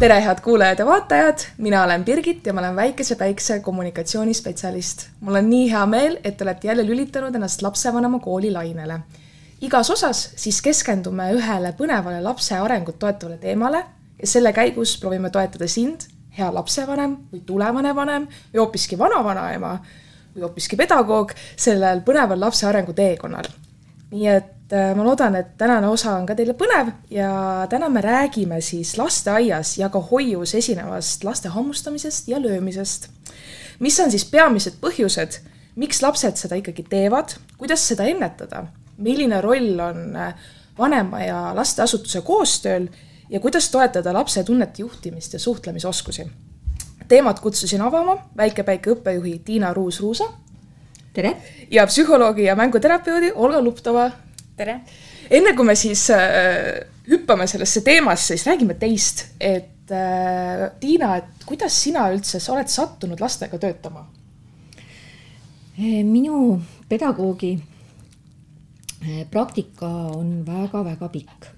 Tere head kuulajad ja vaatajad, mina olen Birgit ja ma olen väikese päikse kommunikatsioonispetsialist. Mul on nii hea meel, et te olete jälle lülitanud ennast lapsevanema kooli lainele. Igas osas siis keskendume ühele põnevale lapse arengut toetavale teemale ja selle käigus proovime toetada sind, hea lapsevanem või tulevane vanem või hoopiski vanavanaema või hoopiski pedagoog sellel põneval lapse arengu teekonnal. Nii et ma loodan, et tänane osa on ka teile põnev ja täna me räägime siis lasteaias ja ka hoius esinevast laste hammustamisest ja löömisest. Mis on siis peamised põhjused, miks lapsed seda ikkagi teevad, kuidas seda ennetada, milline roll on vanema ja lasteasutuse koostööl ja kuidas toetada lapse tunnete juhtimist ja suhtlemisoskusi. Teemad kutsusin avama väikepäike õppejuhi Tiina Ruus-Ruusa. Tere! Ja psühholoogi ja mänguterapeudi Olga Luptova. Tere! Enne kui me siis hüppame sellesse teemasse, siis räägime teist, et Tiina, et kuidas sina üldse oled sattunud lastega töötama? Minu pedagoogi praktika on väga-väga pikk.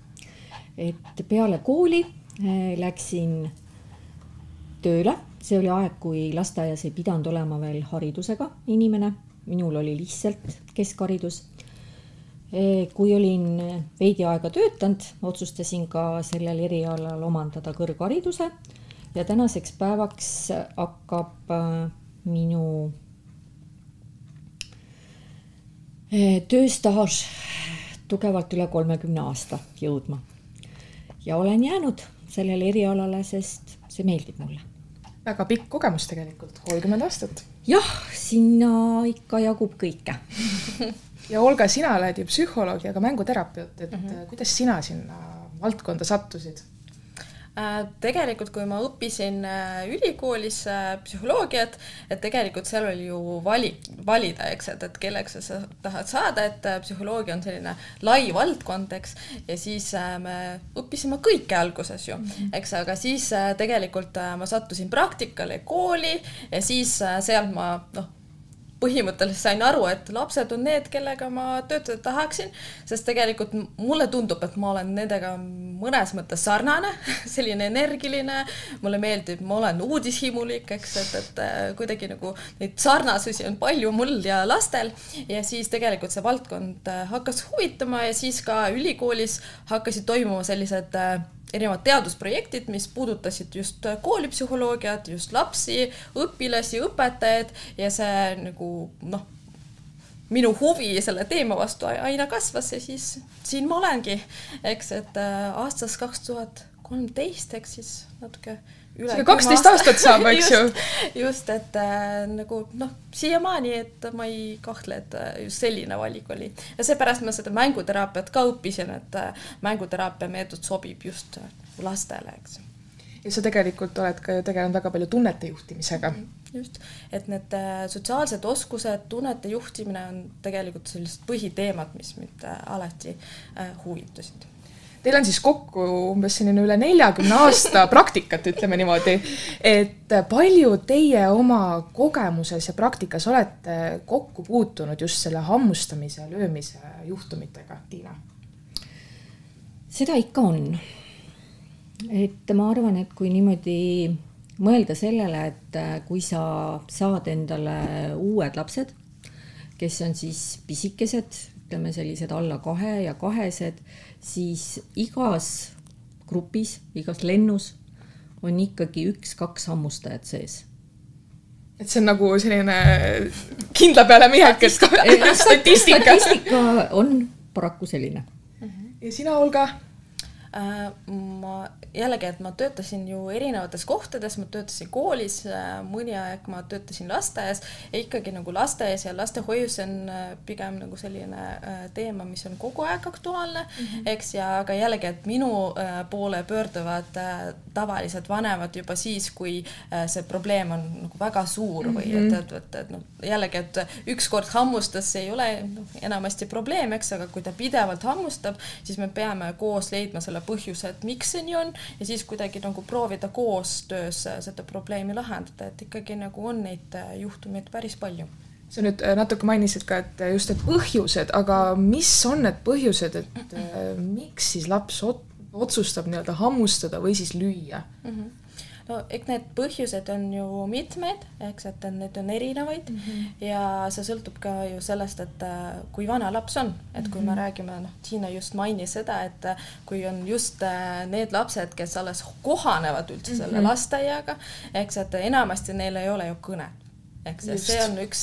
Et peale kooli läksin tööle. See oli aeg, kui lasteaias ei pidanud olema veel haridusega inimene. Minul oli lihtsalt keskharidus. Kui olin veidi aega töötanud, otsustasin ka sellel erialal omandada kõrghariduse ja tänaseks päevaks hakkab minu tööstaaž tugevalt üle 30 aasta jõudma. Ja olen jäänud sellele erialale, sest see meeldib mulle. Väga pikk kogemus tegelikult, 30 aastat. Jah, sinna ikka jagub kõike. Ja Olga, sina oled ju psühholoog ja ka mänguterapeut, et kuidas sina sinna valdkonda sattusid? Tegelikult, kui ma õppisin ülikoolis psühholoogiat, et tegelikult seal oli ju valida, eks, et kelleks sa tahad saada, et psühholoogia on selline lai valdkond, eks, ja siis me õppisime kõike alguses ju, eks, aga siis tegelikult ma sattusin praktikale kooli ja siis sealt ma, põhimõtteliselt sain aru, et lapsed on need, kellega ma töötada tahaksin, sest tegelikult mulle tundub, et ma olen nendega mõnes mõttes sarnane, selline energiline, mulle meeldib, ma olen uudishimulik, eks, et kuidagi nagu neid sarnasusi on palju mul ja lastel ja siis tegelikult see valdkond hakkas huvitama ja siis ka ülikoolis hakkasid toimuma sellised erinevad teadusprojektid, mis puudutasid just koolipsühholoogiat, just lapsi, õpilasi, õpetajaid ja see nagu, minu huvi selle teema vastu aina kasvas ja siis siin ma olengi, eks, et aastas 2013, eks siis natuke üle 12 aastat saab, eks ju. Just, et nagu, siiamaani, et ma ei kahtle, et just selline valik oli. Ja seepärast ma seda mänguteraapiat ka õppisin, et mänguteraapia meetod sobib just lastele, eks. Ja sa tegelikult oled ka ju tegelenud väga palju tunnete juhtimisega. Just, et need sotsiaalsed oskused, tunnete juhtimine on tegelikult sellised põhiteemad, mis mind alati huvitasid. Teil on siis kokku umbes üle 40 aasta praktikat, ütleme niimoodi, et palju teie oma kogemuses ja praktikas olete kokku puutunud just selle hammustamise ja löömise juhtumitega, Tiina? Seda ikka on. Et ma arvan, et kui niimoodi mõelda sellele, et kui sa saad endale uued lapsed, kes on siis pisikesed, ütleme sellised alla 2 ja 2, siis igas grupis, igas lennus on ikkagi 1-2 hammustajat sees. Et see on nagu selline kindla peale mihek, statistika. Statistika on paraku selline. Ja sina, Olga? Ma jällegi, et ma töötasin ju erinevates kohtades, ma töötasin koolis, mõni aeg ma töötasin lasteaias ja ikkagi nagu lasteaias ja lastehoius on pigem nagu selline teema, mis on kogu aeg aktuaalne, eks, ja aga jällegi, et minu poole pöörduvad tavalised vanemad juba siis, kui see probleem on nagu väga suur või et jällegi, et üks kord hammustas, see ei ole enamasti probleem, eks, aga kui ta pidevalt hammustab, siis me peame koos leidma selle põhjuse, et miks see nii on ja siis kuidagi nagu proovida koostöös seda probleemi lahendada, et ikkagi nagu on neid juhtumeid päris palju. Sa nüüd natuke mainisid ka, et just et põhjused, aga mis on need põhjused, et miks siis laps otsustab nii-öelda hammustada või siis lüüa? No eks need põhjused on ju mitmed, eks, et need on erinevaid ja see sõltub ka ju sellest, et kui vana laps on, et kui me räägime, Tiina just mainis seda, et kui on just need lapsed, kes alles kohanevad üldse selle lasteaiaga, eks, et enamasti neil ei ole ju kõnet. Eks, see on üks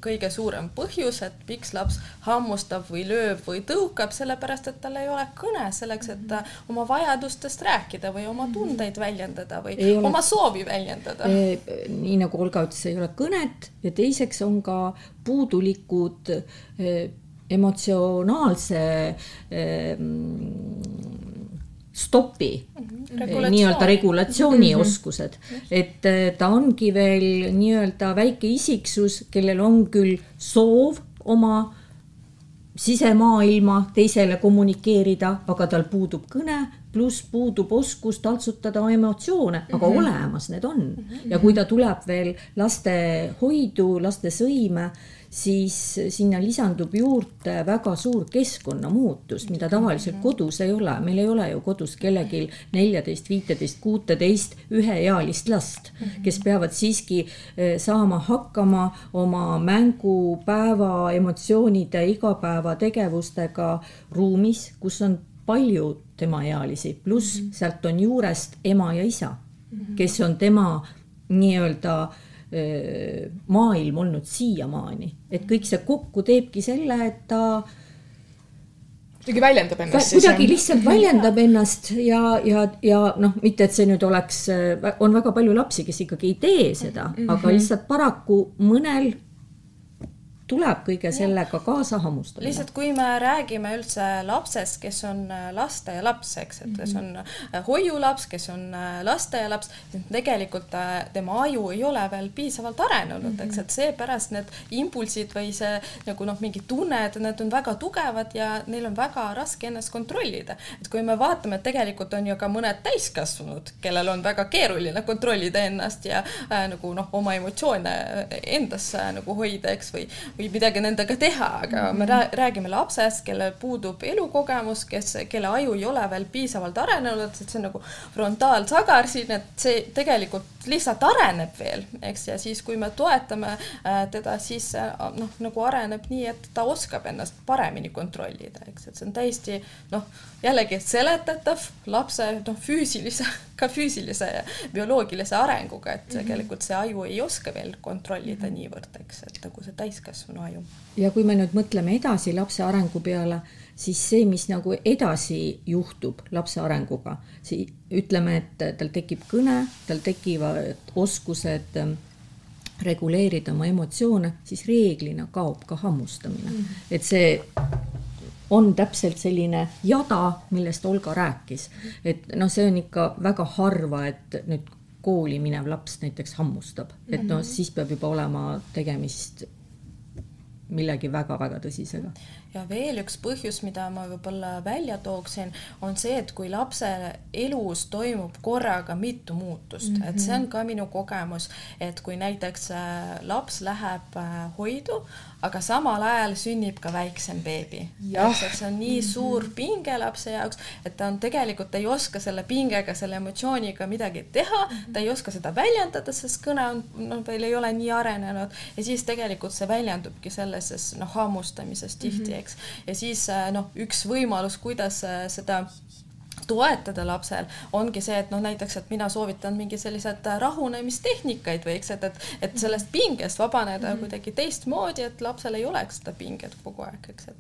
kõige suurem põhjus, et miks laps hammustab või lööb või tõukab, sellepärast, et tal ei ole kõne selleks, et oma vajadustest rääkida või oma tundeid väljendada või oma soovi väljendada. Nii nagu Olga ütles, ei ole kõnet ja teiseks on ka puudulikud emotsionaalse stopi, nii-öelda regulatsioonioskused, et ta ongi veel nii-öelda väike isiksus, kellel on küll soov oma sisemaailma teisele kommunikeerida, aga tal puudub kõne, pluss puudub oskus taltsutada emotsioone, aga olemas need on. Ja kui ta tuleb veel laste hoidu, laste sõime, siis sinna lisandub juurde väga suur keskkonnamuutus, mida tavaliselt kodus ei ole. Meil ei ole ju kodus kellegil 14, 15, 16 üheealist last, kes peavad siiski saama hakkama oma mängupäeva, emotsioonide, igapäeva tegevustega ruumis, kus on palju tema ealisi, pluss sealt on juurest ema ja isa, kes on tema nii-öelda maailm olnud siiamaani. Et kõik see kokku teebki selle, et ta kuidagi väljendab ennast. Kuidagi lihtsalt väljendab ennast ja mitte, et see nüüd oleks, on väga palju lapsi, kes ikkagi ei tee seda, aga lihtsalt paraku mõnel tuleb kõige sellega kaasa hammustamine. Lihtsalt kui me räägime üldse lapsest, kes on lasteaialaps, eks, et kes on hoiulaps, kes on lasteaialaps, siis tegelikult tema aju ei ole veel piisavalt arenenud, eks, et seepärast need impulsid või see nagu mingi tunned, need on väga tugevad ja neil on väga raske ennast kontrollida. Et kui me vaatame, et tegelikult on ju ka mõned täiskasvanud, kellel on väga keeruline kontrollida ennast ja nagu oma emotsioone endas nagu hoida, eks, või midagi nendega teha, aga me räägime lapsest, kellel puudub elukogemus, kelle aju ei ole veel piisavalt arenenud, et see on nagu frontaalsagar siin, et see tegelikult lihtsalt areneb veel, eks, ja siis kui me toetame teda, siis nagu areneb nii, et ta oskab ennast paremini kontrollida, eks, et see on täiesti jällegi seletatav lapse füüsilise ja bioloogilise arenguga, et tegelikult see aju ei oska veel kontrollida niivõrd, eks, et nagu see täiskasvanu aju. Ja kui me nüüd mõtleme edasi lapse arengu peale, siis see, mis nagu edasi juhtub lapse arenguga, siis ütleme, et tal tekib kõne, tal tekivad oskused reguleerida oma emotsioone, siis reeglina kaob ka hammustamine. Et see on täpselt selline jada, millest Olga rääkis. Et see on ikka väga harva, et nüüd kooli minev laps näiteks hammustab. Et siis peab juba olema tegemist millegi väga-väga tõsisega. Ja veel üks põhjus, mida ma võib-olla välja tooksin, on see, et kui lapse elus toimub korraga mitu muutust, et see on ka minu kogemus, et kui näiteks laps läheb hoidu, aga samal ajal sünnib ka väiksem beebi. See on nii suur pinge lapse jaoks, et ta on tegelikult ei oska selle pingega, selle emotsiooniga midagi teha, ta ei oska seda väljendada, sest kõne on, veel ei ole nii arenenud ja siis tegelikult see väljendubki selles hammustamises tihti, eks. Ja siis üks võimalus, kuidas seda toetada lapsel, ongi see, et näiteks, et mina soovitan mingi sellised rahunemistehnikad või eks, et sellest pingest vabaneda kuidagi teistmoodi, et lapsel ei oleks seda pinget kogu aeg, eks,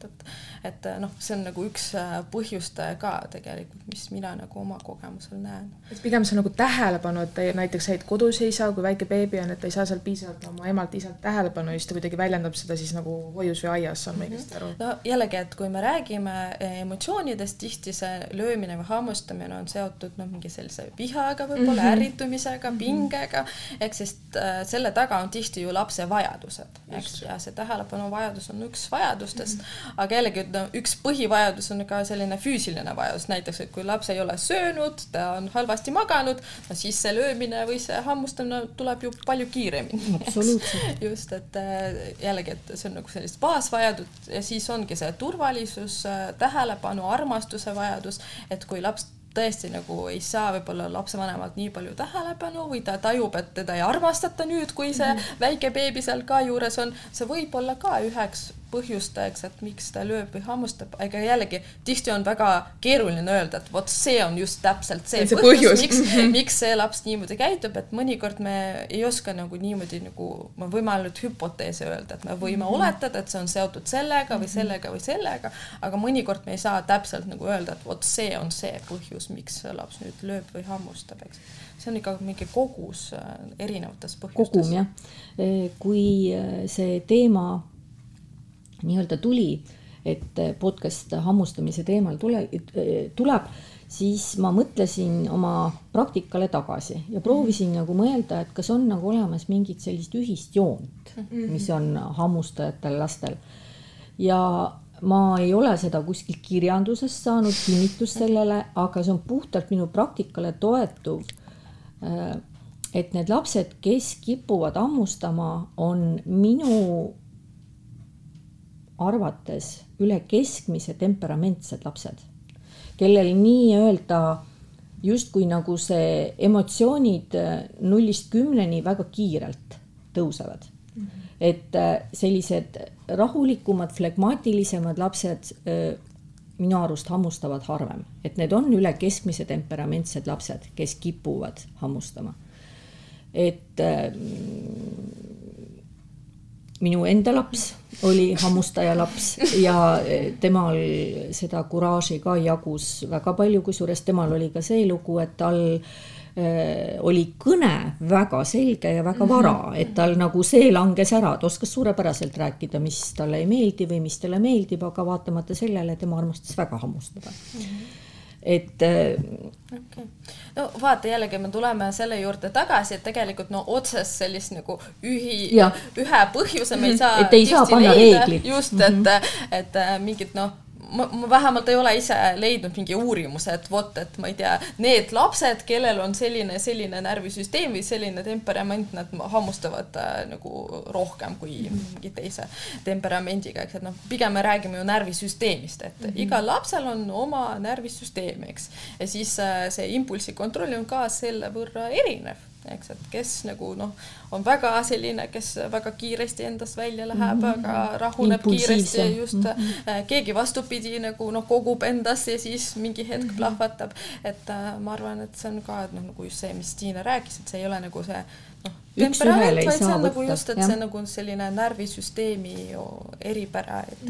et see on nagu üks põhjust ka tegelikult, mis mina nagu oma kogemusel näen. Et pigem see nagu tähelepanu, et näiteks said kodus ei saa, kui väike beebi on, et ta ei saa seal piisavalt oma emalt isalt tähelepanu, siis ta kuidagi väljendab seda siis nagu hoius või aias, on õigesti aru? No jällegi, et kui me räägime emotsioonidest, tihti see löömine või hammustamine on seotud mingi sellise vihaga, võib-olla ärritumisega, pingega, eks sest selle taga on tihti ju lapse vajadused, eks, ja see tähelepanu vajadus on üks vajadustest, aga jällegi üks põhivajadus on ka selline füüsiline vajadus, näiteks, et kui laps ei ole söönud, ta on halvasti maganud, siis see löömine või see hammustamine tuleb ju palju kiiremini. Absoluutselt. Just, et jällegi, et see on nagu sellist baasvajadus ja siis ongi see turvalisus, tähelepanu, armastuse vajadus, et kui laps tõesti nagu ei saa võib-olla lapsevanemalt nii palju tähelepanu või ta tajub, et teda ei armastata nüüd, kui see väike beebi seal ka juures on, see võib olla ka üheks põhjustajaks, et miks ta lööb või hammustab, aga jällegi tihti on väga keeruline öelda, et vot see on just täpselt see põhjus. Miks see laps niimoodi käitub, et mõnikord me ei oska nagu niimoodi nagu, me võime ainult hüpoteese öelda, et me võime oletada, et see on seotud sellega või sellega või sellega, aga mõnikord me ei saa täpselt nagu öelda, et vot see on see põhjus, miks laps nüüd lööb või hammustab, eks. See on ikka mingi kogus erinevates põhjustes. Kogum, jah. Kui see teema nii-öelda tuli, et podcast hammustamise teemal tuleb, siis ma mõtlesin oma praktikale tagasi ja proovisin nagu mõelda, et kas on nagu olemas mingit sellist ühist joont, mis on hammustajatel lastel. Ja ma ei ole seda kuskil kirjandusest saanud kinnitust sellele, aga see on puhtalt minu praktikale toetuv, et need lapsed, kes kipuvad hammustama, on minu arvates üle keskmise temperamentsed lapsed, kellel nii-öelda justkui nagu see emotsioonid 0-10 väga kiirelt tõusevad. Et sellised rahulikumad, flegmaatilisemad lapsed minu arust hammustavad harvem. Et need on üle keskmise temperamentsed lapsed, kes kipuvad hammustama. Et minu enda laps oli hammustaja laps ja temal seda kuraaži ka jagus väga palju, kusjuures temal oli ka see lugu, et tal oli kõne väga selge ja väga vara, et tal nagu see langes ära, ta oskas suurepäraselt rääkida, mis talle ei meeldi või mis talle meeldib, aga vaatamata sellele tema armastas väga hammustada. Et okay. No vaata jällegi, me tuleme selle juurde tagasi, et tegelikult otsest sellist nagu ühe põhjuse me ei saa et ei saa panna reeglid. Just, et mingid ma vähemalt ei ole ise leidnud mingi uurimuse, et vot, et ma ei tea, need lapsed, kellel on selline närvisüsteem või selline temperament, nad hammustavad nagu rohkem kui mingi teise temperamendiga, eks, et pigem me räägime ju närvisüsteemist, et igal lapsel on oma närvisüsteem, eks, ja siis see impulsikontroll on ka selle võrra erinev. Eks, et kes nagu on väga selline, kes väga kiiresti endast välja läheb, aga rahuneb kiiresti ja just keegi vastupidi nagu kogub endast ja siis mingi hetk plahvatab. Et ma arvan, et see on ka nagu just see, mis Tiina rääkis, et see ei ole nagu see temperament, vaid see on nagu just, et see on nagu selline närvisüsteemi eripära, et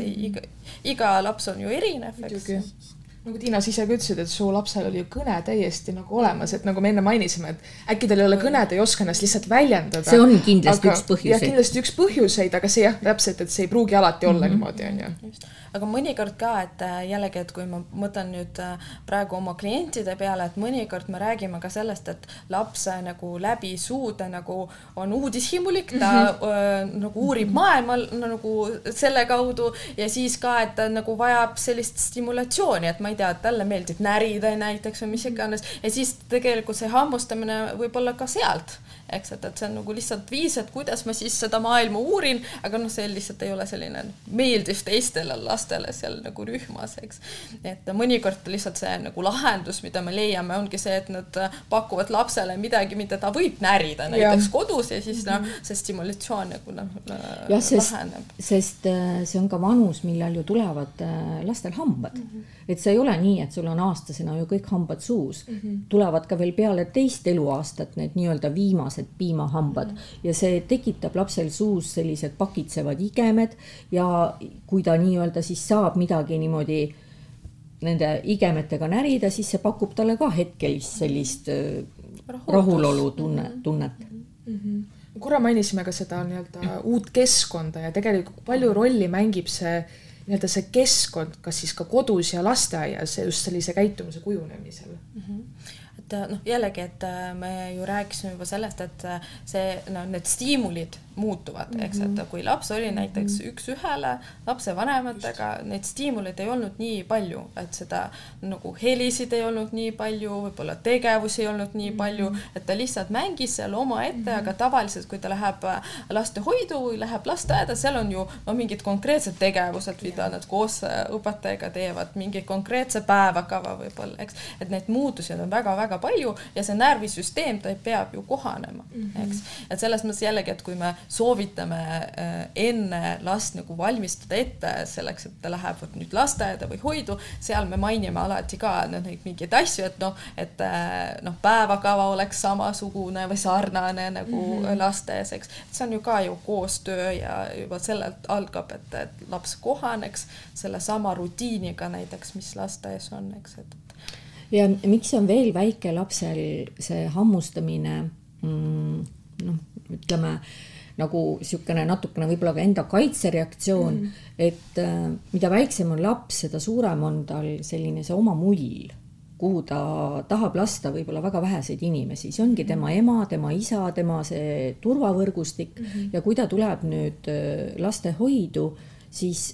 iga laps on ju erinev, eks. Nagu Tiina ise ka ütlesid, et su lapsel oli ju kõne täiesti nagu olemas, et nagu me enne mainisime, et äkki tal ei ole kõne, ta ei oska ennast lihtsalt väljendada. See on kindlasti üks põhjuseid. Ja kindlasti üks põhjuseid, aga see täpselt, et see ei pruugi alati olla niimoodi, on ju. Aga mõnikord ka, et jällegi, et kui ma mõtlen nüüd praegu oma klientide peale, et mõnikord me räägime ka sellest, et laps nagu läbi suude nagu on uudishimulik, ta nagu uurib maailma nagu selle kaudu ja siis ka, et ta nagu vajab sellist stimulatsiooni, et ma ei tea, et talle meeldib närida näiteks või mis iganes ja siis tegelikult see hammustamine võib olla ka sealt. Eks, et see on nagu lihtsalt viis, et kuidas ma siis seda maailma uurin, aga see lihtsalt ei ole selline meeldiv teistele lastele seal nagu rühmas, eks. Et mõnikord lihtsalt see nagu lahendus, mida me leiame, ongi see, et nad pakuvad lapsele midagi, mida ta võib närida näiteks kodus ja siis see stimulatsioon nagu laheneb. Sest see on ka vanus, millal ju tulevad lastel hambad. Et see ei ole nii, et sul on aastasena ju kõik hambad suus. Tulevad ka veel peale teist eluaastat need nii-öelda viimased piimahambad ja see tekitab lapsel suus sellised pakitsevad igemed ja kui ta nii-öelda siis saab midagi niimoodi nende igemetega närida, siis see pakub talle ka hetkelist sellist rahulolu tunnet. Korra mainisime ka seda nii-öelda uut keskkonda ja tegelikult palju rolli mängib see nii-öelda see keskkond, kas siis ka kodus ja lasteaias just sellise käitumise kujunemisel. Et jällegi, et me ju rääkisime juba sellest, et see, need stiimulid muutuvad, eks, et kui laps oli näiteks üks ühele lapsevanematega, neid stiimuleid ei olnud nii palju, et seda nagu helisid ei olnud nii palju, võib-olla tegevusi ei olnud nii palju, et ta lihtsalt mängis seal omaette, aga tavaliselt, kui ta läheb lastehoidu või läheb lasteaeda, seal on ju mingid konkreetsed tegevused, mida nad koos õpetajaga teevad, mingi konkreetse päevakava võib-olla, eks, et neid muutusi on väga-väga palju ja see närvisüsteem, ta peab ju kohanema, eks, et selles mõttes jällegi, et kui me soovitame enne last nagu valmistada ette selleks, et ta läheb nüüd lasteaeda või hoidu, seal me mainime alati ka mingeid asju, et päevakava oleks samasugune või sarnane nagu lastees, eks. See on ju ka ju koostöö ja juba sellelt algab, et laps kohaneks selle sama rutiiniga näiteks, mis lastees on, eks. Ja miks on veel väike lapsel see hammustamine, ütleme, nagu siukene natukene võib-olla ka enda kaitsereaktsioon, et mida väiksem on laps, seda suurem on tal selline see oma mull, kuhu ta tahab lasta võib-olla väga väheseid inimesi. See ongi tema ema, tema isa, tema see turvavõrgustik ja kui ta tuleb nüüd lastehoidu, siis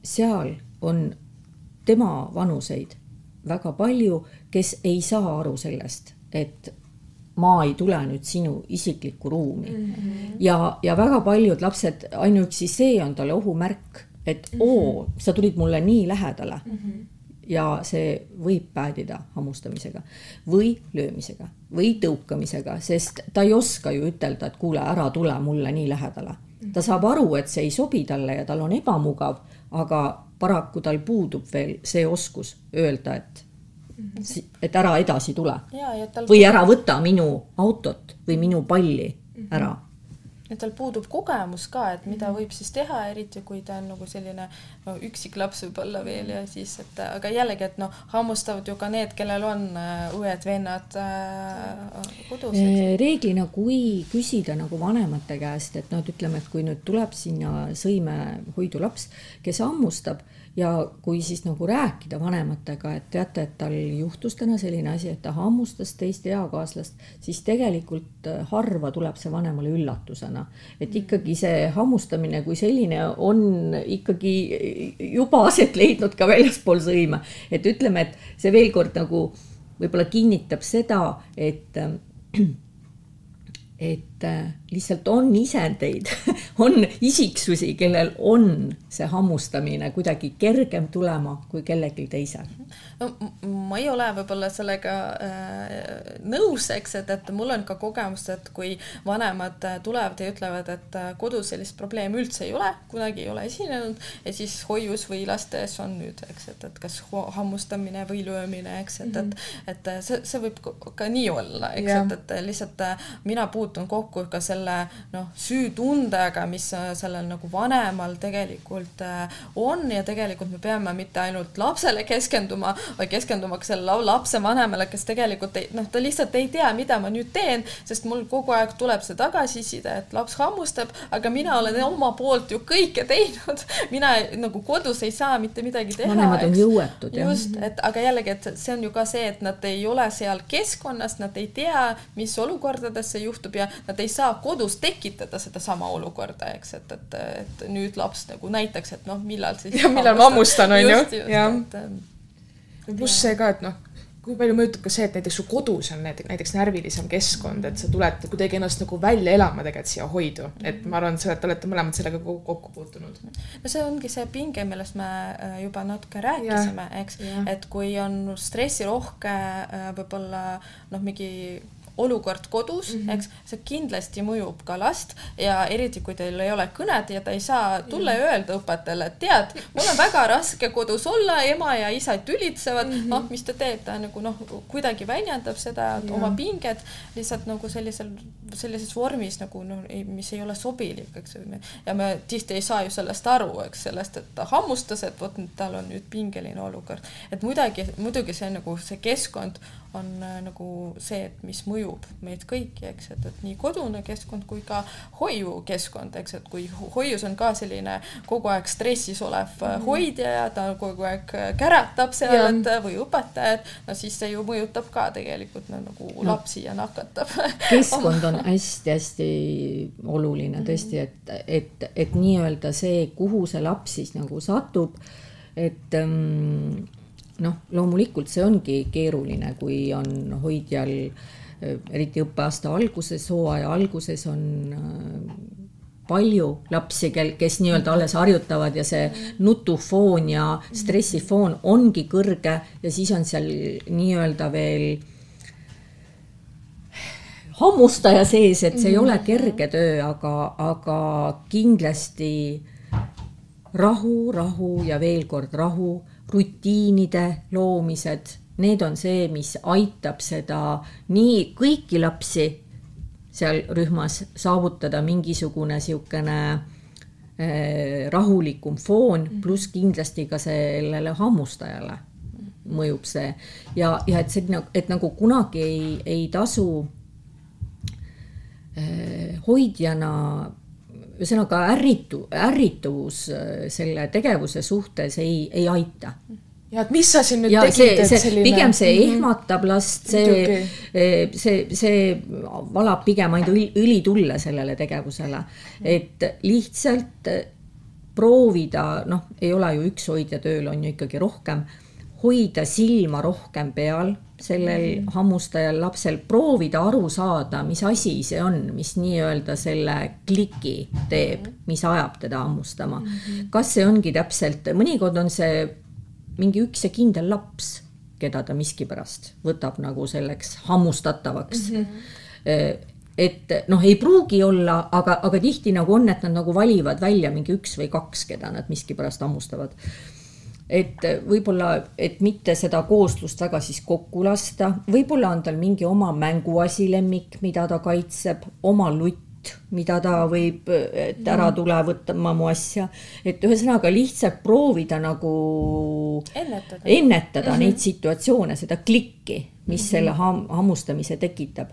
seal on tema vanuseid väga palju, kes ei saa aru sellest, et ma ei tule nüüd sinu isiklikku ruumi. Ja väga paljud lapsed, ainuüksi see on talle ohumärk, et sa tulid mulle nii lähedale. Ja see võib päädida hammustamisega või löömisega või tõukamisega, sest ta ei oska ju ütelda, et kuule, ära tule mulle nii lähedale. Ta saab aru, et see ei sobi talle ja tal on ebamugav, aga paraku tal puudub veel see oskus öelda, et ära edasi tule. Või ära võta minu autot või minu palli ära. Ja tal puudub kogemus ka, et mida võib siis teha, eriti kui ta on nagu selline üksik laps võib-olla veel ja siis, et aga jällegi, et hammustavad ju ka need, kellel on õed, vennad kodus. Reeglina, kui küsida nagu vanemate käest, et ütleme, et kui nüüd tuleb sinna sõimehoidu laps, kes hammustab ja kui siis nagu rääkida vanematega, et teate, et tal juhtus täna selline asi, et ta hammustas teist eakaaslast, siis tegelikult harva tuleb see vanemale üllatusena. Et ikkagi see hammustamine kui selline on ikkagi juba aset leidnud ka väljaspool sõime. Et ütleme, et see veel kord nagu võib-olla kinnitab seda, et lihtsalt on isendeid, on isiksusi, kellel on see hammustamine kuidagi kergem tulema kui kellelgi teisel. No, ma ei ole võib-olla sellega nõus, eks, et mul on ka kogemus, et kui vanemad tulevad ja ütlevad, et kodus sellist probleemi üldse ei ole, kunagi ei ole esinenud ja siis hoius või lastes on nüüd, eks, et kas hammustamine või löömine, eks, et see võib ka nii olla, eks, et lihtsalt mina puutun kokku ka selle süütundega, mis sellel nagu vanemal tegelikult on ja tegelikult me peame mitte ainult lapsele keskenduma, või keskenduma ka selle lapse vanemale, kes tegelikult ta lihtsalt ei tea, mida ma nüüd teen, sest mul kogu aeg tuleb see tagasiside, et laps hammustab, aga mina olen oma poolt ju kõike teinud. Mina nagu kodus ei saa mitte midagi teha. Vanemad on jõuetud. Just, aga jällegi, et see on ju ka see, et nad ei ole seal keskkonnas, nad ei tea, mis olukordades see juhtub ja nad ei saa kodus tekitada seda sama olukorda, eks, et nüüd laps nagu näiteks, et millal siis ja millal ma hammustan, on ju. Pluss see ka, et kui palju mõjutab ka see, et näiteks su kodus on näiteks närvilisem keskkond, et sa tuled kuidagi ennast nagu välja elama tegelikult siia hoidu. Et ma arvan, et olete mõlemad sellega kokku puutunud. No see ongi see pinge, millest me juba natuke rääkisime, eks, et kui on stressirohke võib-olla mingi olukord kodus, eks, see kindlasti mõjub ka last ja eriti kui teil ei ole kõned ja ta ei saa tulla ja öelda õpetajale, et tead, mul on väga raske kodus olla, ema ja isa tülitsevad, mis ta teeb, ta nagu kuidagi väljendab seda oma pinget lihtsalt nagu sellises vormis, nagu, mis ei ole sobilik, eks, ja me tihti ei saa ju sellest aru, eks, sellest, et ta hammustas, et võt, tal on nüüd pingeline olukord, et muidugi see, nagu, see keskkond on nagu see, et mis mõjub mõjub meid kõiki, eks, et nii kodune keskkond kui ka hoiukeskkond, eks, et kui hoius on ka selline kogu aeg stressis olev hoidja ja ta kogu aeg käratab seal, et või õpetajad, no siis see ju mõjutab ka tegelikult nagu lapsi ja nakatab. Keskkond on hästi-hästi oluline tõesti, et nii-öelda see, kuhu see laps siis nagu satub, et loomulikult see ongi keeruline, kui on hoidjal, eriti õppeaasta alguses, hooaja alguses on palju lapsi, kes nii-öelda alles harjutavad ja see nutufoon ja stressifoon ongi kõrge ja siis on seal nii-öelda veel hammustaja sees, et see ei ole kerge töö, aga kindlasti rahu ja veel kord rahu, rutiinide loomised, need on see, mis aitab seda nii kõiki lapsi seal rühmas saavutada mingisugune siukene rahulikum foon, pluss kindlasti ka sellele hammustajale mõjub see. Ja et see, et nagu kunagi ei tasu hoidjana, ühesõnaga ärrituvus selle tegevuse suhtes ei aita. Ja et mis sa siin nüüd tegid, et selline... Pigem see ehmatab last, see valab pigem ainult õli tulle sellele tegevusele. Et lihtsalt proovida, ei ole ju üks hoidja tööl, on ju ikkagi rohkem, hoida silma rohkem peal sellel hammustajal lapsel, proovida aru saada, mis asi see on, mis nii-öelda selle kliki teeb, mis ajab teda hammustama. Kas see ongi täpselt, mõnikord on see mingi üks ja kindel laps, keda ta miskipärast võtab nagu selleks hammustatavaks. Et ei pruugi olla, aga tihti nagu on, et nad nagu valivad välja mingi üks või kaks, keda nad miskipärast hammustavad. Et võib-olla, et mitte seda kooslust väga siis kokku lasta, võib-olla on tal mingi oma mänguasi lemmik, mida ta kaitseb, oma lutt, mida ta võib ära tule võtma mu asja, et ühesõnaga lihtsalt proovida nagu ennetada neid situatsioone, seda klikki, mis selle hammustamise tekitab.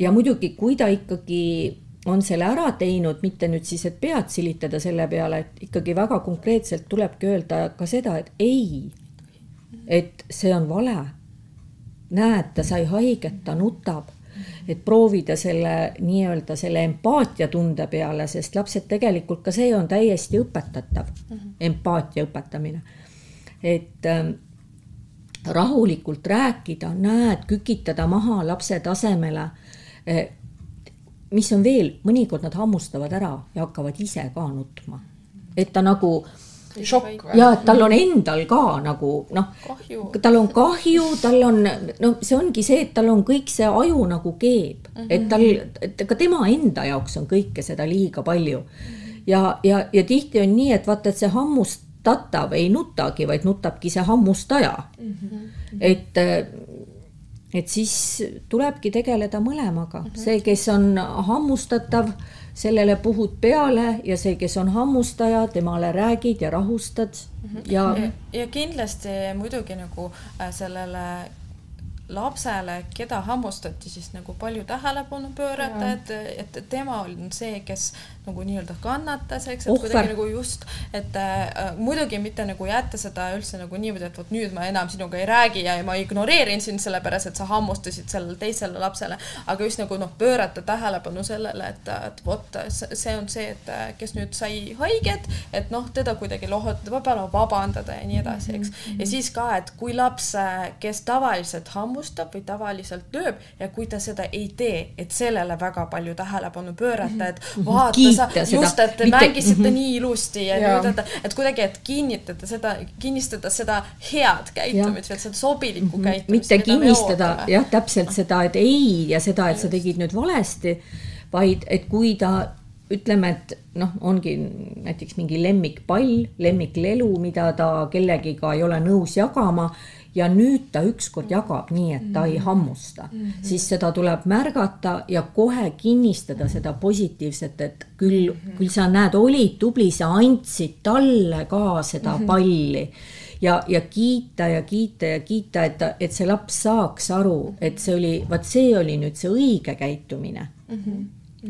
Ja muidugi, kui ta ikkagi on selle ära teinud, mitte nüüd siis, et pead silitada selle peale, et ikkagi väga konkreetselt tulebki öelda ka seda, et ei, et see on vale. Näed, ta sai haiget, ta nutab, et proovida selle nii-öelda selle empaatia tunde peale, sest lapsed tegelikult ka see on täiesti õpetatav, empaatia õpetamine. Et rahulikult rääkida, näed, kükitada maha lapse tasemele, mis on veel, mõnikord nad hammustavad ära ja hakkavad ise ka nutma. Et ta nagu, ja et tal on endal ka nagu, tal on kahju, tal on, see ongi see, et tal on kõik see aju nagu keeb. Et ka tema enda jaoks on kõike seda liiga palju. Ja tihti on nii, et vaata, et see hammustatav ei nutagi, vaid nutabki see hammustaja. Et siis tulebki tegeleda mõlemaga. See, kes on hammustatav, sellele puhud peale ja see, kes on hammustaja, temale räägid ja rahustad. Ja kindlasti muidugi nagu sellele lapsele, keda hammustati, siis nagu palju tähelepanu pöörata, et tema on see, kes nagu nii-öelda kannatas, eks, et kuidagi nagu just, et muidugi mitte nagu jätta seda üldse nagu niimoodi, et nüüd ma enam sinuga ei räägi ja ma ignoreerin sind sellepärast, et sa hammustasid sellele teisele lapsele, aga just nagu pöörata tähelepanu sellele, et see on see, et kes nüüd sai haiget, et teda kuidagi lohutada, vabandada ja nii edasi, eks. Ja siis ka, et kui laps, kes tavaliselt hammustab või tavaliselt lööb ja kui ta seda ei tee, et sellele väga palju tähelepanu pöörata, et vaata, just, et te mängisite nii ilusti ja nüüd, et kuidagi, et kinnistada seda head käitumist, seda sobilikku käitumist. Mitte kinnistada, jah, täpselt seda, et ei ja seda, et sa tegid nüüd valesti, vaid et kui ta, ütleme, et ongi näiteks mingi lemmikpall, lemmiklelu, mida ta kellegiga ei ole nõus jagama ja nüüd ta ükskord jagab nii, et ta ei hammusta, siis seda tuleb märgata ja kohe kinnistada seda positiivset, et küll sa näed, olid tubli, sa andsid talle ka seda palli ja kiita, et see laps saaks aru, et see oli, vaat see oli nüüd see õige käitumine.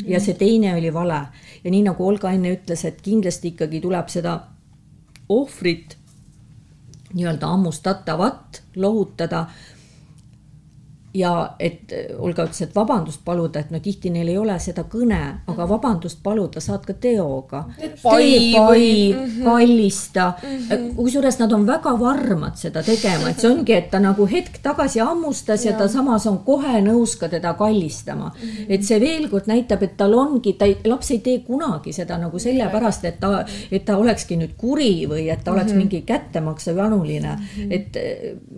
Ja see teine oli vale. Ja nii nagu Olga enne ütles, et kindlasti ikkagi tuleb seda ohvrit nii-öelda ammustatavat lohutada ja et Olga ütles, et vabandust paluda, et no tihti neil ei ole seda kõne, aga vabandust paluda saad ka teoga. Kallista. Kusjuures nad on väga varmad seda tegema, et see ongi, et ta nagu hetk tagasi ammustas ja ta samas on kohe nõus ka teda kallistama. Et see veel kord näitab, et tal ongi, laps ei tee kunagi seda nagu sellepärast, et ta olekski nüüd kuri või et ta oleks mingi kättemaksev januline. Et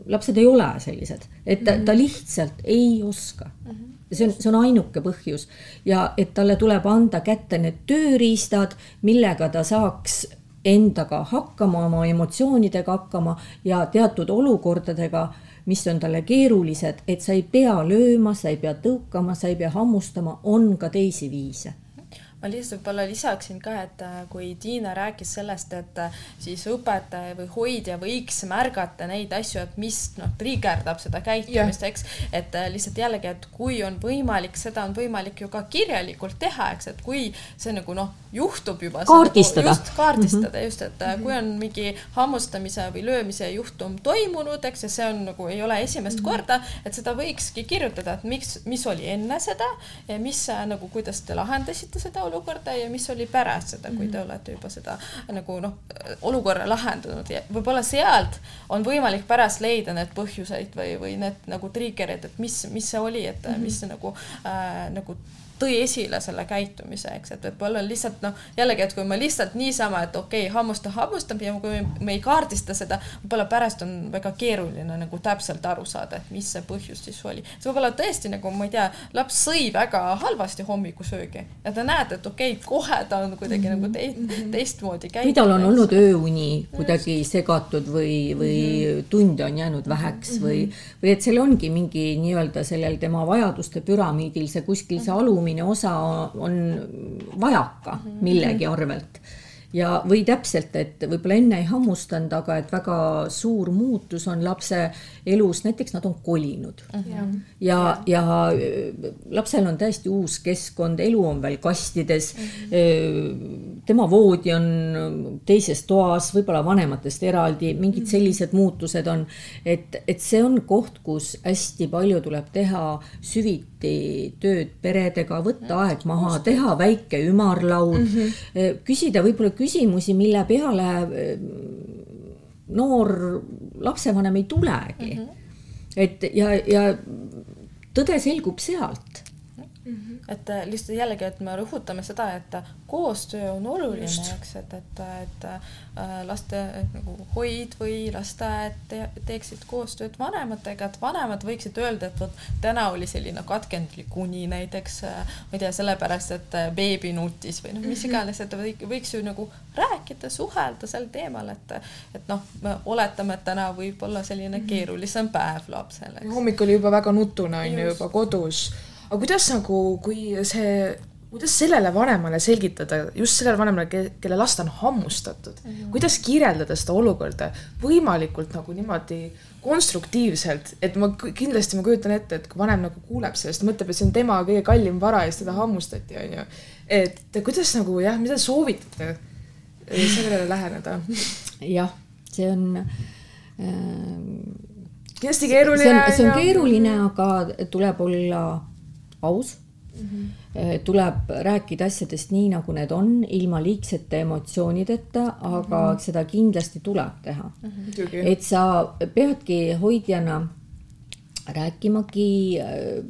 lapsed ei ole sellised, et ta lihtsalt ei oska. See on ainuke põhjus. Ja et talle tuleb anda kätte need tööriistad, millega ta saaks endaga hakkama, oma emotsioonidega hakkama ja teatud olukordadega, mis on talle keerulised, et sa ei pea lööma, sa ei pea tõukama, sa ei pea hammustama, on ka teisi viise. Ma lihtsalt võib-olla lisaksin ka, et kui Tiina rääkis sellest, et siis õpetaja või hoidja võiks märgata neid asju, et mis trigerdab seda käitumist, eks, et lihtsalt jällegi, et kui on võimalik, seda on võimalik ju ka kirjalikult teha, eks, et kui see nagu juhtub juba kaardistada, just, et kui on mingi hammustamise või löömise juhtum toimunud, eks, ja see on nagu ei ole esimest korda, et seda võikski kirjutada, et mis oli enne seda ja mis nagu, kuidas te lahendasite seda olukorda ja mis oli pärast seda, kui te olete juba seda nagu olukorra lahendanud ja võib-olla sealt on võimalik pärast leida need põhjuseid või need nagu triggerid, et mis see oli, et mis see nagu tõi esile selle käitumise, eks, et võib-olla lihtsalt jällegi, et kui me lihtsalt niisama, et okei, hammustab ja kui me ei kaardista seda, võib-olla pärast on väga keeruline nagu täpselt aru saada, et mis see põhjus siis oli. See võib-olla tõesti nagu, ma ei tea, laps sõi väga halvasti hommikusöögi ja ta näed, et okei, kohe ta on kuidagi nagu teistmoodi käitunud. Või tal on olnud ööuni kuidagi segatud või tunde on jäänud väheks või et seal ongi mingi nii-öelda sellel tema vajaduste püramiidil see kuskil see alumine osa on vajaka millegi arvelt. Ja või täpselt, et võib-olla enne ei hammustanud, aga et väga suur muutus on lapse elus, näiteks nad on kolinud. Ja lapsel on täiesti uus keskkond, elu on veel kastides, tema voodi on teises toas, võib-olla vanematest eraldi, mingid sellised muutused on, et see on koht, kus hästi palju tuleb teha süviti tööd peredega, võtta aeg maha, teha väike ümarlaud, küsida võib-olla küsimusi, mille peale noor lapsevanem ei tulegi. Et ja tõde selgub sealt. Et lihtsalt jällegi, et me rõhutame seda, et koostöö on oluline, eks, et laste nagu hoid või lasteaed teeksid koostööd vanematega, et vanemad võiksid öelda, et võt, täna oli selline katkendlik uni näiteks, ma ei tea, sellepärast, et beebi nutis või mis iganes, et võiks ju nagu rääkida, suhelda sel teemal, et me oletame, et täna võib olla selline keerulisem päev lapsele. Hommik oli juba väga nutune, on ju juba kodus. Aga kuidas nagu, kuidas sellele vanemale selgitada, just sellele vanemale, kelle last on hammustatud, kuidas kirjeldada seda olukorda võimalikult nagu niimoodi konstruktiivselt, et ma kujutan ette, et kui vanem nagu kuuleb sellest, mõtleb, et see on tema kõige kallim vara ja seda hammustati, on ju. Et kuidas nagu, mida soovitate sellele läheneda? Jah, see on kindlasti keeruline. See on keeruline, aga tuleb olla aus. Tuleb rääkida asjadest nii, nagu need on, ilma liigsete emotsioonideta, aga seda kindlasti tuleb teha. Et sa peadki hoidjana rääkimagi,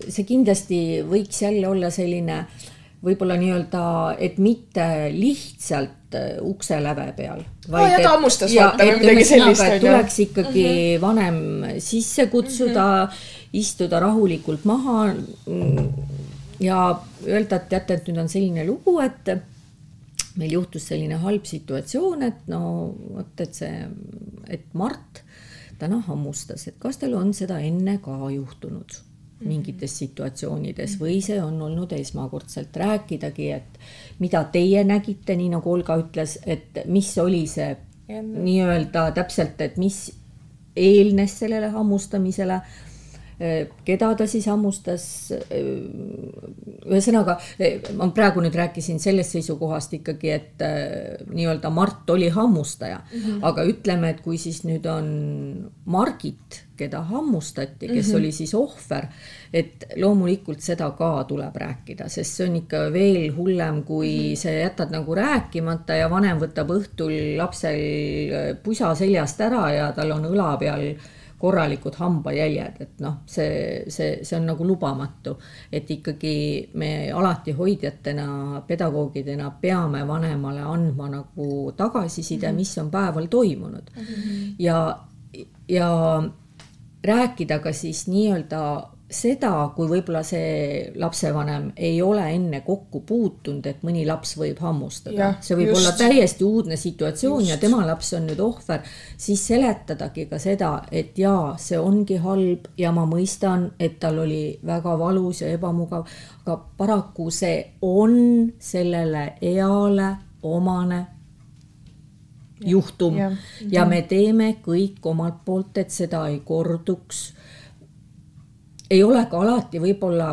see kindlasti võiks jälle olla selline võib-olla nii-öelda, et mitte lihtsalt ukse läve peal. Ja ta ammustas vaata või midagi sellist. Tuleks ikkagi vanem sisse kutsuda, istuda rahulikult maha ja öelda, et teate, et nüüd on selline lugu, et meil juhtus selline halb situatsioon, et Mart täna hammustas, et kas teil on seda enne ka juhtunud mingites situatsioonides või see on olnud esmakordselt rääkidagi, et mida teie nägite, nii nagu Olga ütles, et mis oli see nii-öelda täpselt, et mis eelnes sellele hammustamisele, keda ta siis hammustas, ühesõnaga, ma praegu nüüd rääkisin sellest seisukohast ikkagi, et nii-öelda Mart oli hammustaja, aga ütleme, et kui siis nüüd on Margit, keda hammustati, kes oli siis ohver, et loomulikult seda ka tuleb rääkida, sest see on ikka veel hullem, kui sa jätad nagu rääkimata ja vanem võtab õhtul lapsel pusa seljast ära ja tal on õla peal korralikud hambajäljed, et noh, see on nagu lubamatu, et ikkagi me alati hoidjatena, pedagoogidena peame vanemale andma nagu tagasiside, mis on päeval toimunud. Ja rääkida ka siis nii-öelda seda, kui võib-olla see lapsevanem ei ole enne kokku puutunud, et mõni laps võib hammustada. See võib olla täiesti uudne situatsioon ja tema laps on nüüd ohver, siis seletadagi ka seda, et jaa, see ongi halb ja ma mõistan, et tal oli väga valus ja ebamugav, aga paraku see on sellele eale omane juhtum ja me teeme kõik omalt poolt, et seda ei korduks. Ei ole ka alati võib-olla,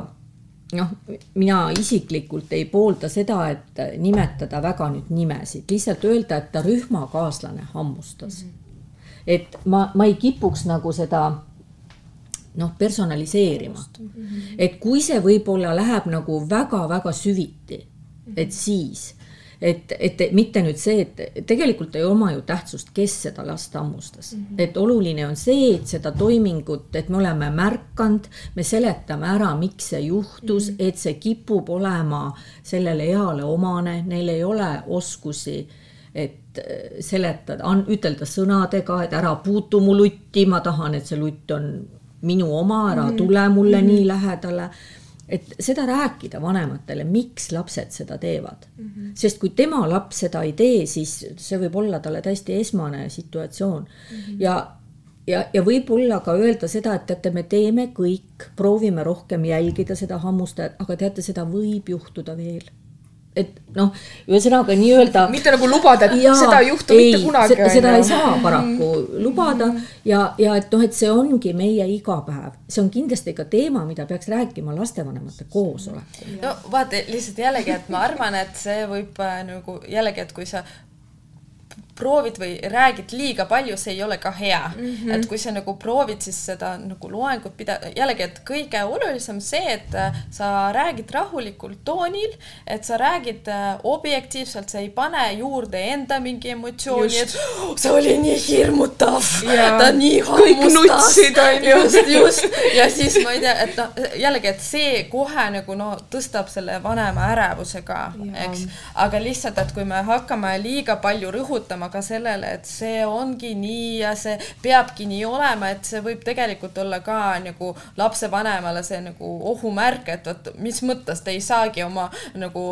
mina isiklikult ei poolda seda, et nimetada väga nüüd nimesid, lihtsalt öelda, et ta rühmakaaslane hammustas. Et ma ei kipuks nagu seda personaliseerima. Et kui see võib-olla läheb nagu väga-väga süviti, et siis et mitte nüüd see, et tegelikult ei oma ju tähtsust, kes seda last hammustas. Et oluline on see, et seda toimingut, et me oleme märkanud, me seletame ära, miks see juhtus, et see kipub olema sellele eale omane, neil ei ole oskusi, et seletada, ütelda sõnadega, et ära puutu mu lutti, ma tahan, et see lutt on minu oma, ära tule mulle nii lähedale. Et seda rääkida vanematele, miks lapsed seda teevad. Sest kui tema laps seda ei tee, siis see võib olla talle täiesti esmane situatsioon. Ja võib olla ka öelda seda, et teate, me teeme kõik, proovime rohkem jälgida seda hammustajat, aga teate, seda võib juhtuda veel. Et ühesõnaga nii öelda mitte nagu lubada, et seda ei juhtu mitte kunagi. Seda ei saa paraku lubada ja et et see ongi meie igapäev. See on kindlasti ka teema, mida peaks rääkima lastevanemate koosolekul. No vaata, lihtsalt jällegi, et ma arvan, et see võib nagu jällegi, et kui sa proovid või räägid liiga palju, see ei ole ka hea. Et kui sa nagu proovid siis seda nagu loengut pidada, jällegi, et kõige olulisem see, et sa räägid rahulikult toonil, et sa räägid objektiivselt, sa ei pane juurde enda mingi emotsiooni, et see oli nii hirmutav, ta nii hammustas. Just. Ja siis ma ei tea, et jällegi, et see kohe nagu tõstab selle vanema ärevuse ka, eks. Aga lihtsalt, et kui me hakkame liiga palju rõhutama ka sellele, et see ongi nii ja see peabki nii olema, et see võib tegelikult olla ka nagu lapsevanemale see nagu ohumärk, et mis mõttes te ei saagi oma nagu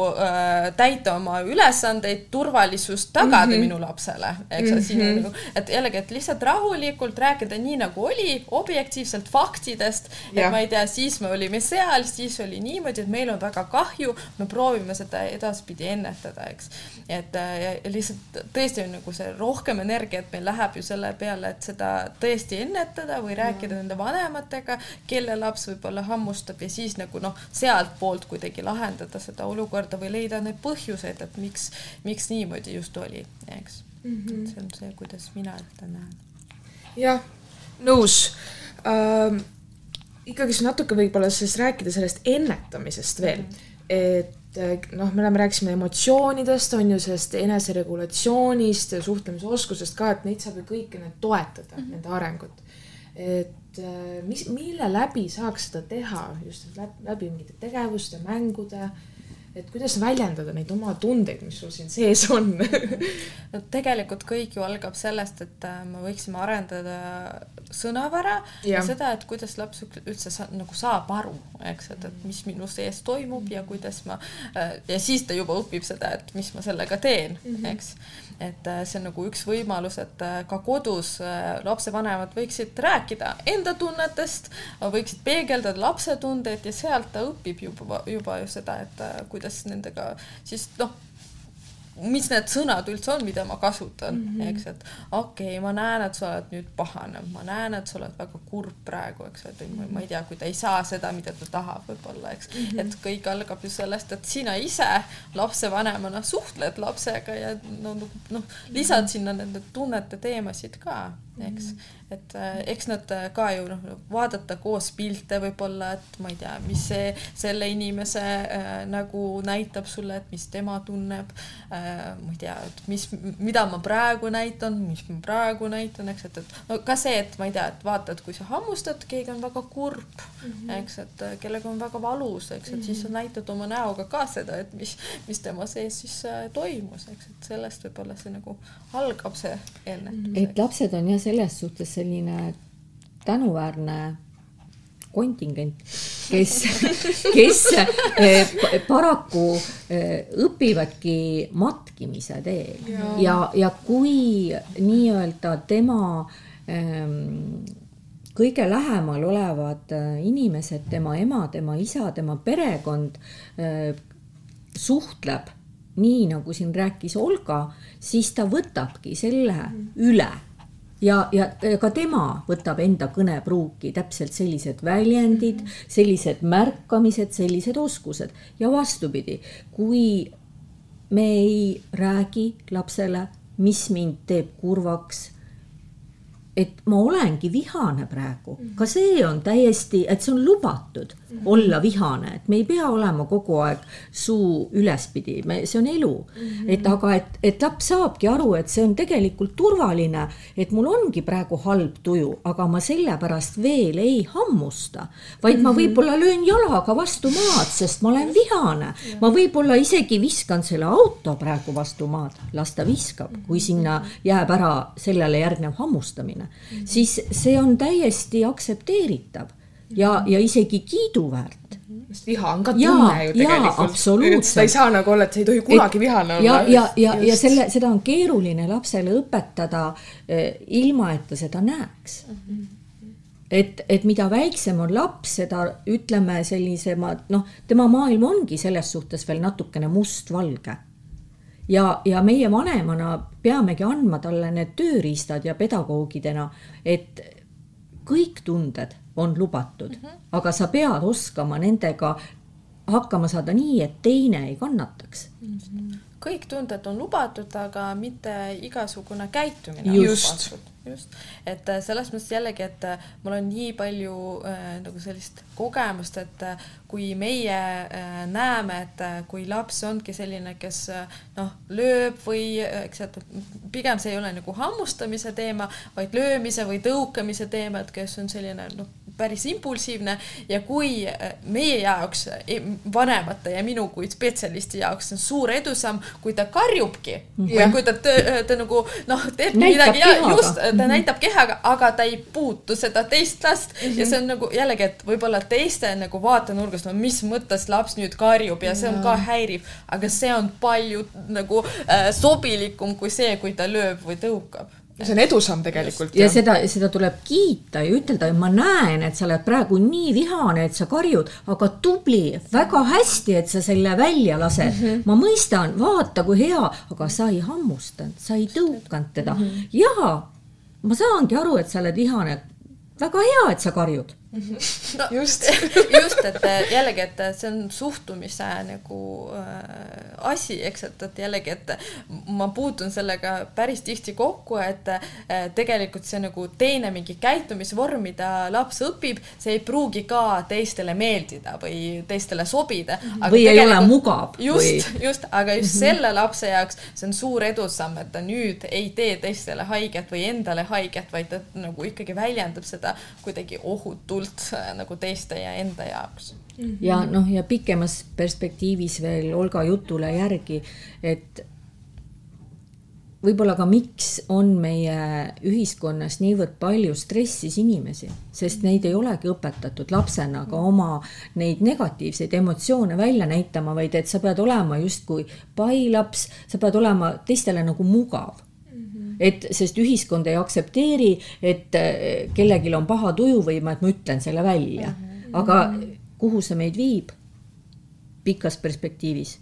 täita oma ülesandeid, turvalisust tagada minu lapsele, eks sinu nagu, et jällegi, et lihtsalt rahulikult rääkida nii nagu oli, objektiivselt faktidest, et ma ei tea, siis me olime seal, siis oli niimoodi, et meil on väga kahju, me proovime seda edaspidi ennetada, eks. Et lihtsalt tõesti on nagu see rohkem energiat meil läheb ju selle peale, et seda tõesti ennetada või rääkida nende vanematega, kelle laps võib-olla hammustab ja siis nagu sealt poolt kuidagi lahendada seda olukorda või leida need põhjuseid, et miks niimoodi just oli, eks. See on see, kuidas mina ette näen. Jah, nõus. Ikkagi natuke võib-olla siis rääkida sellest ennetamisest veel, et me oleme rääkisime emotsioonidest, on ju sellest eneseregulatsioonist ja suhtlemisoskusest ka, et neid saab ju kõike need toetada, nende arengut. Et mille läbi saaks seda teha, just läbi mingite tegevuste, mängude, et kuidas väljendada neid oma tundeid, mis sul siin sees on? No tegelikult kõik ju algab sellest, et me võiksime arendada sõnavara ja seda, et kuidas laps üldse nagu saab aru, eks, et mis minu sees toimub ja kuidas ja siis ta juba õpib seda, et mis ma sellega teen, eks. Et see on nagu üks võimalus, et ka kodus lapsevanemad võiksid rääkida enda tunnetest, võiksid peegeldada lapse tundeid ja sealt ta õpib juba ju seda, et kuidas nendega siis mis need sõnad üldse on, mida ma kasutan, eks, et okei, ma näen, et sa oled nüüd pahane, ma näen, et sa oled väga kurb praegu, eks, et ma ei tea, kui ta ei saa seda, mida ta tahab võib-olla, eks, et kõik algab ju sellest, et sina ise lapsevanemana suhtled lapsega ja lisad sinna nende tunnete teemasid ka, eks, et eks nad ka ju vaadata koos pilte võib-olla, et ma ei tea, mis see selle inimese nagu näitab sulle, et mis tema tunneb, ma ei tea, et mida ma praegu näitan, mis ma praegu näitan, eks, et no ka see, et ma ei tea, et vaatad, kui sa hammustad, keegi on väga kurb, eks, et kellega on väga valus, eks, et siis sa näitad oma näoga ka seda, et mis tema sees siis toimus, eks, et sellest võib-olla see nagu algab see ennetus. Et lapsed on jah selles suhtes selline tänuväärne kontingent, kes paraku õpivadki matkimise teel ja kui nii-öelda tema kõige lähemal olevad inimesed, tema ema, tema isa, tema perekond suhtleb nii, nagu siin rääkis Olga, siis ta võtabki selle üle. Ja ka tema võtab enda kõnepruuki täpselt sellised väljendid, sellised märkamised, sellised oskused. Ja vastupidi, kui me ei räägi lapsele, mis mind teeb kurvaks, et ma olengi vihane praegu. Ka see on täiesti, et see on lubatud olla vihane, et me ei pea olema kogu aeg suu ülespidi, see on elu. Aga et laps saabki aru, et see on tegelikult turvaline, et mul ongi praegu halb tuju, aga ma sellepärast veel ei hammusta, vaid ma võib-olla löön jalaga vastu maad, sest ma olen vihane. Ma võib-olla isegi viskan selle auto praegu vastu maad, las ta viskab, kui sinna jääb ära sellele järgnev hammustamine. Siis see on täiesti aktsepteeritav ja isegi kiiduväärt. Viha on ka tunne ju tegelikult. Ta ei saa nagu olla, et sa ei tohi kunagi vihane olla. Ja seda on keeruline lapsele õpetada ilma, et ta seda näeks. Et mida väiksem on laps, seda ütleme sellisemad, tema maailm ongi selles suhtes veel natukene mustvalge. Ja meie vanemana peamegi andma talle need tööriistad ja pedagoogidena, et kõik tunded on lubatud, aga sa pead oskama nendega hakkama saada nii, et teine ei kannataks. Kõik tunded on lubatud, aga mitte igasugune käitumine. Just. Et selles mõttes jällegi, et mul on nii palju nagu sellist kogemust, et kui meie näeme, et kui laps ongi selline, kes lööb või eks, et pigem see ei ole nagu hammustamise teema, vaid löömise või tõukamise teema, et kes on selline päris impulsiivne ja kui meie jaoks, vanemate ja minu kui spetsialisti jaoks on suur edusam, kui ta karjubki või kui ta nagu teebki midagi just, ta näitab kehaga, aga ta ei puutu seda teist last ja see on nagu jällegi, et võib-olla teiste nagu vaatenurgast, mis mõttes laps nüüd karjub ja see on ka häiriv, aga see on palju nagu sobilikum kui see, kui ta lööb või tõukab. See on edusam tegelikult. Ja seda tuleb kiita ja ütelda, et ma näen, et sa oled praegu nii vihane, et sa karjud, aga tubli, väga hästi, et sa selle välja lased. Ma mõistan, vaata kui hea, aga sa ei hammustanud, sa ei tõukanud teda. Ja ma saangi aru, et sa oled vihane. Väga hea, et sa karjud. Just, et jällegi, et see on suhtumise nagu asi, eks, et jällegi, et ma puutun sellega päris tihti kokku, et tegelikult see nagu teine mingi käitumisvorm, mida laps õpib, see ei pruugi ka teistele meeldida või teistele sobida. Või ei ole mugav. Just, aga just selle lapse jaoks see on suur edusamm, et ta nüüd ei tee teistele haiget või endale haiget, vaid ta nagu ikkagi väljendab seda kuidagi ohutult nagu teiste ja enda jaoks. Ja pikemas perspektiivis veel Olga jutule järgi, et võib-olla ka miks on meie ühiskonnas niivõrd palju stressis inimesi, sest neid ei olegi õpetatud lapsena ka oma neid negatiivseid emotsioone välja näitama, vaid et sa pead olema justkui pailaps, sa pead olema teistele nagu mugav. Sest ühiskond ei aktsepteeri, et kellelgi on paha tuju või et ma ütlen selle välja. Aga kuhu see meid viib pikas perspektiivis?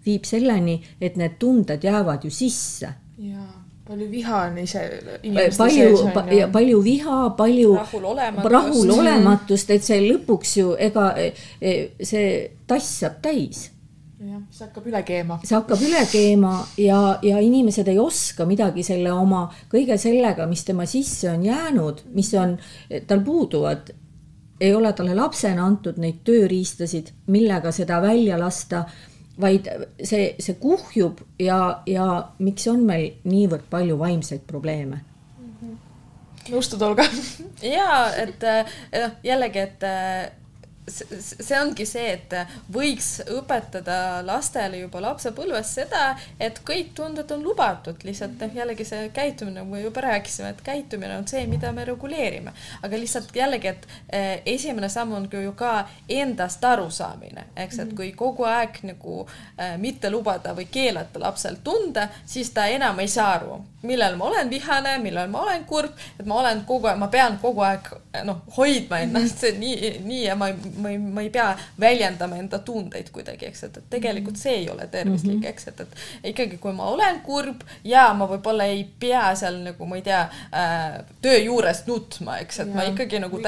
viib selleni, et need tunded jäävad ju sisse. Jaa, palju viha on ise inimeste sees on. Palju viha, palju rahulolematust, et see lõpuks ju, ega see tass saab täis. Jah, see hakkab üle keema. See hakkab üle keema ja inimesed ei oska midagi selle oma kõige sellega, mis tema sisse on jäänud, mis on, tal puuduvad, ei ole talle lapsena antud neid tööriistasid, millega seda välja lasta, vaid see kuhjub ja miks on meil niivõrd palju vaimseid probleeme? Nõustud, Olga? Jaa, et jällegi, et see ongi see, et võiks õpetada lastele juba lapsepõlves seda, et kõik tunded on lubatud, lihtsalt jällegi see käitumine, nagu juba rääkisime, et käitumine on see, mida me reguleerime, aga lihtsalt jällegi, et esimene samm on ju ka endast arusaamine, eks, et kui kogu aeg nagu mitte lubada või keelata lapsel tunde, siis ta enam ei saa aru, millal ma olen vihane, millal ma olen kurb, et ma pean kogu aeg hoidma ennast nii ja ma ei pea väljendama enda tundeid kuidagi, eks, et tegelikult see ei ole tervislik, eks, et ikkagi kui ma olen kurb ja ma võib-olla ei pea seal nagu, ma ei tea, töö juurest nutma, eks, et ma ikkagi nagu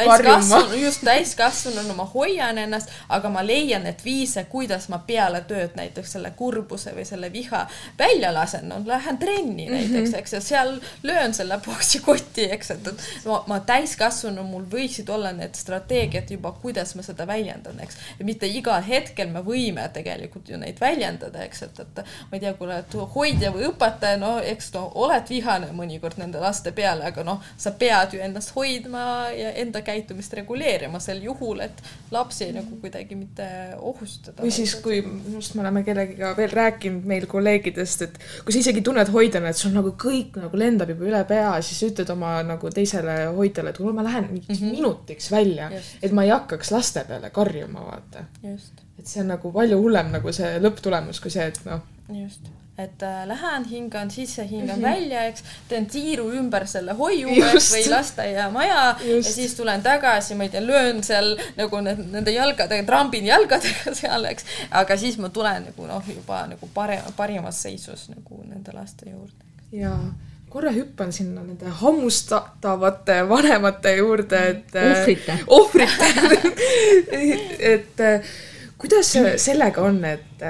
täiskasvanu, ma hoian ennast, aga ma leian, et viise, kuidas ma peale tööd näiteks selle kurbuse või selle viha välja lasen, lähen trenni näiteks, eks, ja seal löön selle boksikotti, eks, et ma täiskasvanu, mul võiksid olla need strateegiad juba, kuidas ma seda väljendan, eks. Ja mitte igal hetkel me võime tegelikult ju neid väljendada, eks, et ma ei tea, kui oled hoidja või õpetaja, eks oled vihane mõnikord nende laste peale, aga sa pead ju ennast hoidma ja enda käitumist reguleerima sel juhul, et lapsi nagu kuidagi mitte ohustada. Või siis, kui just me oleme kellegiga veel rääkinud meil kolleegidest, et kui sa isegi tunned hoidjana, et sul nagu kõik nagu lendab juba üle pea, siis ütled oma nagu teisele hoidjale, et kui ma lähen minutiks välja, et ma ei hakkaks laste peale karjuma, vaata. Just. Et see on nagu palju hullem nagu see lõpptulemus kui see, et Just. Et lähen, hingan sisse, hingan välja, eks, teen tiiru ümber selle hoiu või lasteaia maja ja siis tulen tagasi, ma ei tea, löön seal nagu nende jalgadega, trambin jalgadega seal, eks, aga siis ma tulen nagu juba nagu parimas seisus nagu nende laste juurde. Jaa. Korra hüppan sinna nende hammustatavate vanemate juurde, et ohvrite. Et kuidas sellega on, et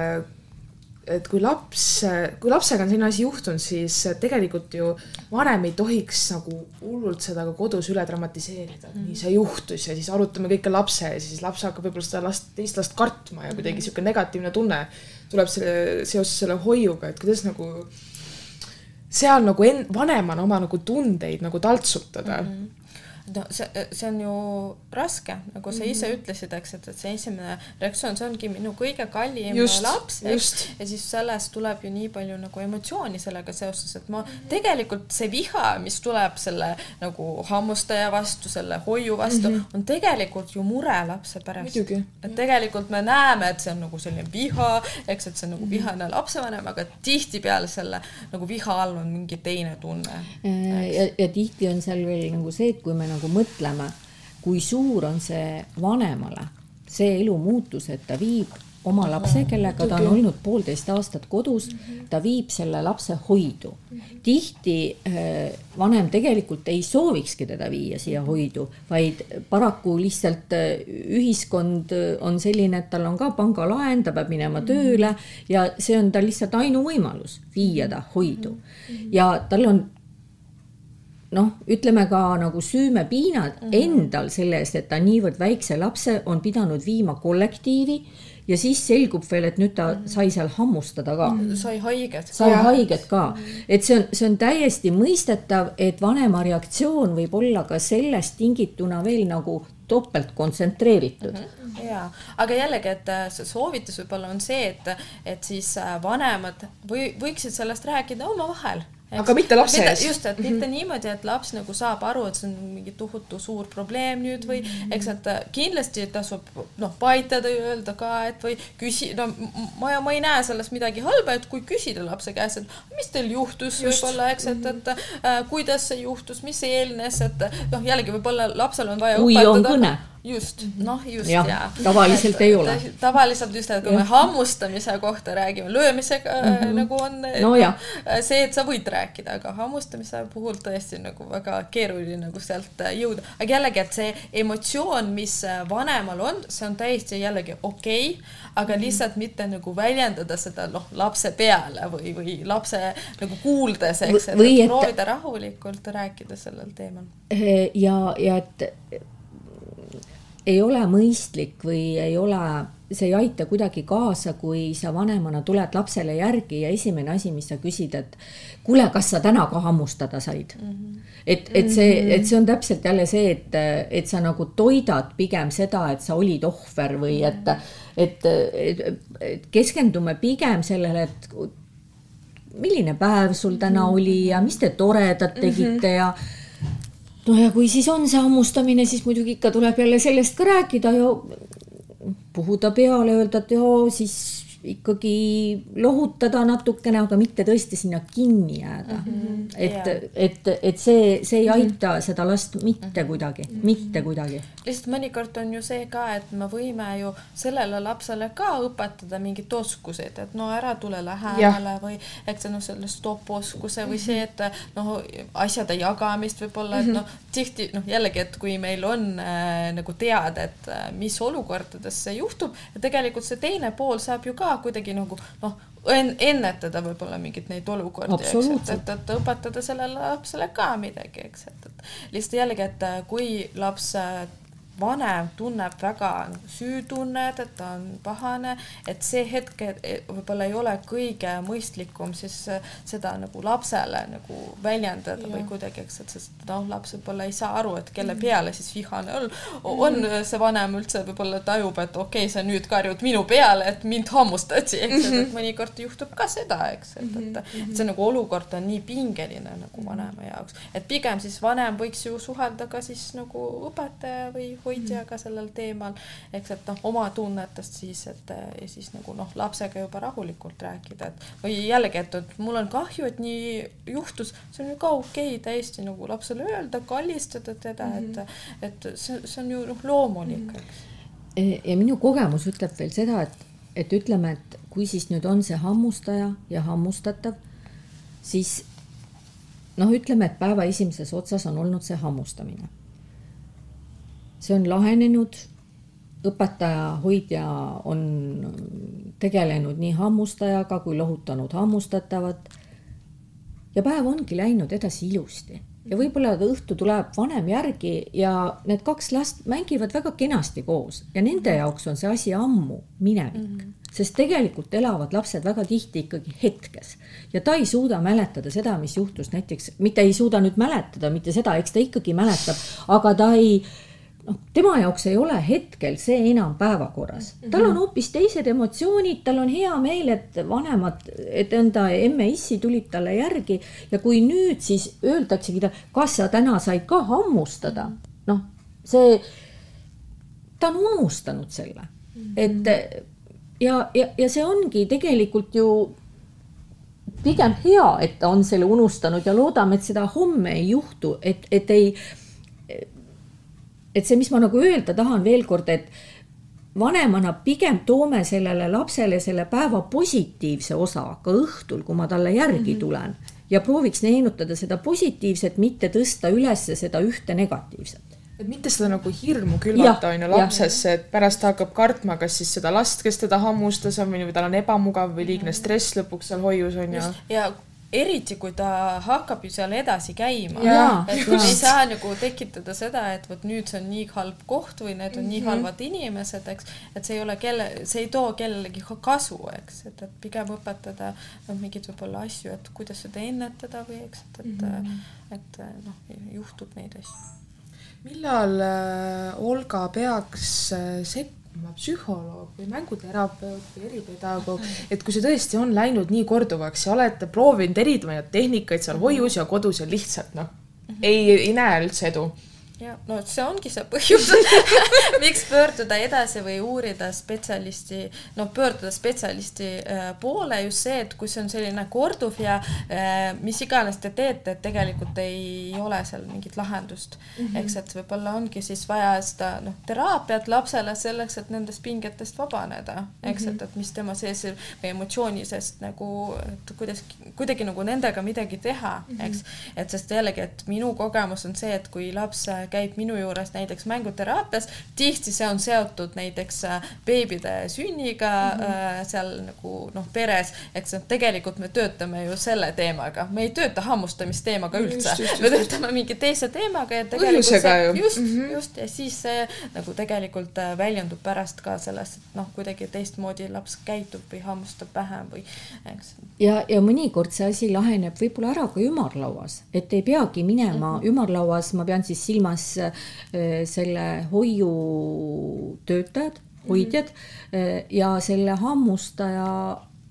kui lapsega on selline asi juhtunud, siis tegelikult ju vanem ei tohiks nagu hullult seda ka kodus üle dramatiseerida. Nii see juhtus ja siis arutame kõike lapse ja siis laps hakkab võib-olla seda teist last kartma ja kuidagi siuke negatiivne tunne tuleb seoses selle hoiuga, et kuidas nagu seal nagu vanemana oma nagu tundeid nagu taltsutada. See on ju raske, nagu sa ise ütlesid, eks, et see esimene reaktsioon, see ongi minu kõige kallim laps, eks, ja siis sellest tuleb ju nii palju nagu emotsiooni sellega seoses, et tegelikult see viha, mis tuleb selle nagu hammustaja vastu, selle hoiu vastu, on tegelikult ju mure lapse pärast. Et tegelikult me näeme, et see on nagu selline viha, eks, et see on nagu vihane lapsevanem, aga tihti peale selle nagu viha all on mingi teine tunne. Ja tihti on seal veel nagu see, et kui me nagu mõtleme, kui suur on see vanemale, see elu muutus, et ta viib oma lapse, kellega ta on olnud 1,5 aastat kodus, ta viib selle lapse hoidu. Tihti vanem tegelikult ei soovikski teda viia siia hoidu, vaid paraku lihtsalt ühiskond on selline, et tal on ka pangalaen, ta peab minema tööle ja see on tal lihtsalt ainuvõimalus viia ta hoidu. Ja tal on ütleme ka nagu süümepiinad endal selle eest, et ta niivõrd väikse lapse on pidanud viima kollektiivi ja siis selgub veel, et nüüd ta sai seal hammustada ka. Sai haiget. Sai haiget ka. Et see on täiesti mõistetav, et vanema reaktsioon võib olla ka sellest tingituna veel nagu topelt kontsentreeritud. Jaa, aga jällegi, et see soovitus võib-olla on see, et siis vanemad võiksid sellest rääkida oma vahel. Aga mitte lapse ees. Just, et mitte niimoodi, et laps nagu saab aru, et see on mingi tohutu suur probleem nüüd või eks, et kindlasti tasub paitada ja öelda ka, et või ma ei näe sellest midagi halba, et kui küsida lapse käes, et mis teil juhtus võib-olla, eks, et kuidas see juhtus, mis eelnes, et jällegi võib-olla lapsel on vaja kui õpetada. On kõne. just, just ja. Tavaliselt ei ole. Tavaliselt just, et kui me hammustamise kohta räägime, löömisega nagu on see, et sa võid rääkida, aga hammustamise puhul tõesti nagu väga keeruline nagu sealt jõuda. Aga jällegi, et see emotsioon, mis vanemal on, see on täiesti jällegi okei, aga lihtsalt mitte nagu väljendada seda lapse peale või lapse nagu kuuldes, eks, et proovida rahulikult rääkida sellel teemal. Ja et ei ole mõistlik või ei ole, see ei aita kuidagi kaasa, kui sa vanemana tuled lapsele järgi ja esimene asi, mis sa küsid, et kuule, kas sa täna ka hammustada said? Et see on täpselt jälle see, et sa nagu toidad pigem seda, et sa olid ohver või et keskendume pigem sellele, et milline päev sul täna oli ja mis te toredat tegite ja ja kui siis on see hammustamine, siis muidugi ikka tuleb jälle sellest ka rääkida ja puhuda peale, öelda, et siis ikkagi lohutada natukene, aga mitte tõesti sinna kinni jääda. Et see ei aita seda last mitte kuidagi. Lihtsalt mõnikord on ju see ka, et me võime ju sellele lapsele ka õpetada mingid oskused, et ära tule lähemale või eks selle stop-oskuse või see, et asjade jagamist võib-olla, et tihti jällegi, et kui meil on nagu teada, et mis olukordades see juhtub ja tegelikult see teine pool saab ju ka kuidagi nagu ennetada võib-olla mingid neid olukordi, et õpetada sellele lapsele ka midagi, eks, et lihtsalt jällegi, et kui laps vanem tunneb väga süütunnet, et ta on pahane, et see hetk võib-olla ei ole kõige mõistlikum siis seda nagu lapsele nagu väljendada või kuidagi, eks, et sest laps võib-olla ei saa aru, et kelle peale siis vihane on see vanem üldse võib-olla tajub, et okei, sa nüüd karjud minu peale, et mind hammustati, eks, et mõnikord juhtub ka seda, eks, et see nagu olukord on nii pingeline nagu vanema jaoks, et pigem siis vanem võiks ju suhelda ka siis nagu õpetaja või hoidjaga sellel teemal, eks, et oma tunnetest siis, et ja siis nagu lapsega juba rahulikult rääkida, et või jällegi, et mul on kahju, et nii juhtus, see on ju ka okei täiesti nagu lapsele öelda, kallistada teda, et see on ju loomulik. Ja minu kogemus ütleb veel seda, et ütleme, et kui siis nüüd on see hammustaja ja hammustatav, siis ütleme, et päeva esimeses otsas on olnud see hammustamine. See on lahenenud, õpetaja, hoidja on tegelenud nii hammustajaga kui lohutanud hammustatavat ja päev ongi läinud edasi ilusti. Ja võib-olla õhtu tuleb vanem järgi ja need kaks last mängivad väga kenasti koos ja nende jaoks on see asi ammu minevik, sest tegelikult elavad lapsed väga tihti ikkagi hetkes ja ta ei suuda mäletada seda, mis juhtus näiteks, mitte ei suuda nüüd mäletada, mitte seda, eks ta ikkagi mäletab, aga ta ei tema jaoks ei ole hetkel see enam päevakorras. Tal on hoopis teised emotsioonid, tal on hea meel, et vanemad, et enda emme-issi tulid talle järgi ja kui nüüd siis öeldaksegi ta, kas sa täna said ka hammustada, see, ta on unustanud selle. Et, ja see ongi tegelikult ju pigem hea, et ta on selle unustanud ja loodame, et seda homme ei juhtu, et see, mis ma nagu öelda tahan veel kord, et vanemana pigem toome sellele lapsele selle päeva positiivse osa ka õhtul, kui ma talle järgi tulen ja prooviks neenutada seda positiivset, mitte tõsta üles seda ühte negatiivset. Et mitte seda nagu hirmu külvata on ju lapsesse, et pärast ta hakkab kartma, kas siis seda last, kes teda hammustas on või tal on ebamugav või liigne stress lõpuks seal hoius on ju. Ja eriti, kui ta hakkab ju seal edasi käima, et ei saa nagu tekitada seda, et võt nüüd see on nii halb koht või need on nii halvad inimesed, eks, et see ei too kellelegi kasu, eks, et pigem õpetada mingid võib-olla asju, et kuidas seda ennetada või eks, et juhtub neid asju. Millal Olga peaks psühholoog või mänguterapeut või eripedagoog, et kui see tõesti on läinud nii korduvaks ja olete proovinud erinevaid tehnikaid seal hoius ja kodus ja lihtsalt ei näe üldse edu, Ja, no see ongi see põhjus, miks pöörduda edasi või uurida spetsialisti, pöörduda spetsialisti poole just see, et kui see on selline korduv ja mis iganes te teete, et tegelikult ei ole seal mingit lahendust. Eks, et võib-olla ongi siis vaja seda teraapiat lapsele selleks, et nendest pingetest vabaneda. Eks, et mis tema sees või emotsioonisest nagu, et kuidagi nagu nendega midagi teha. Eks, et sest jällegi, et minu kogemus on see, et kui laps käib minu juures näiteks mänguteraapias, tihti see on seotud näiteks beebide sünniga seal nagu peres, eks tegelikult me töötame ju selle teemaga, me ei tööta hammustamisteemaga üldse, me töötame mingi teise teemaga ja tegelikult see, just ja siis see nagu tegelikult väljendub pärast ka sellest, et kuidagi teistmoodi laps käitub või hammustab vähem või eks. Ja mõnikord see asi laheneb võib-olla ära ka ümarlauas, et ei peagi minema ümarlauas, ma pean siis silmas selle hoiutöötajad, hoidjad ja selle hammustaja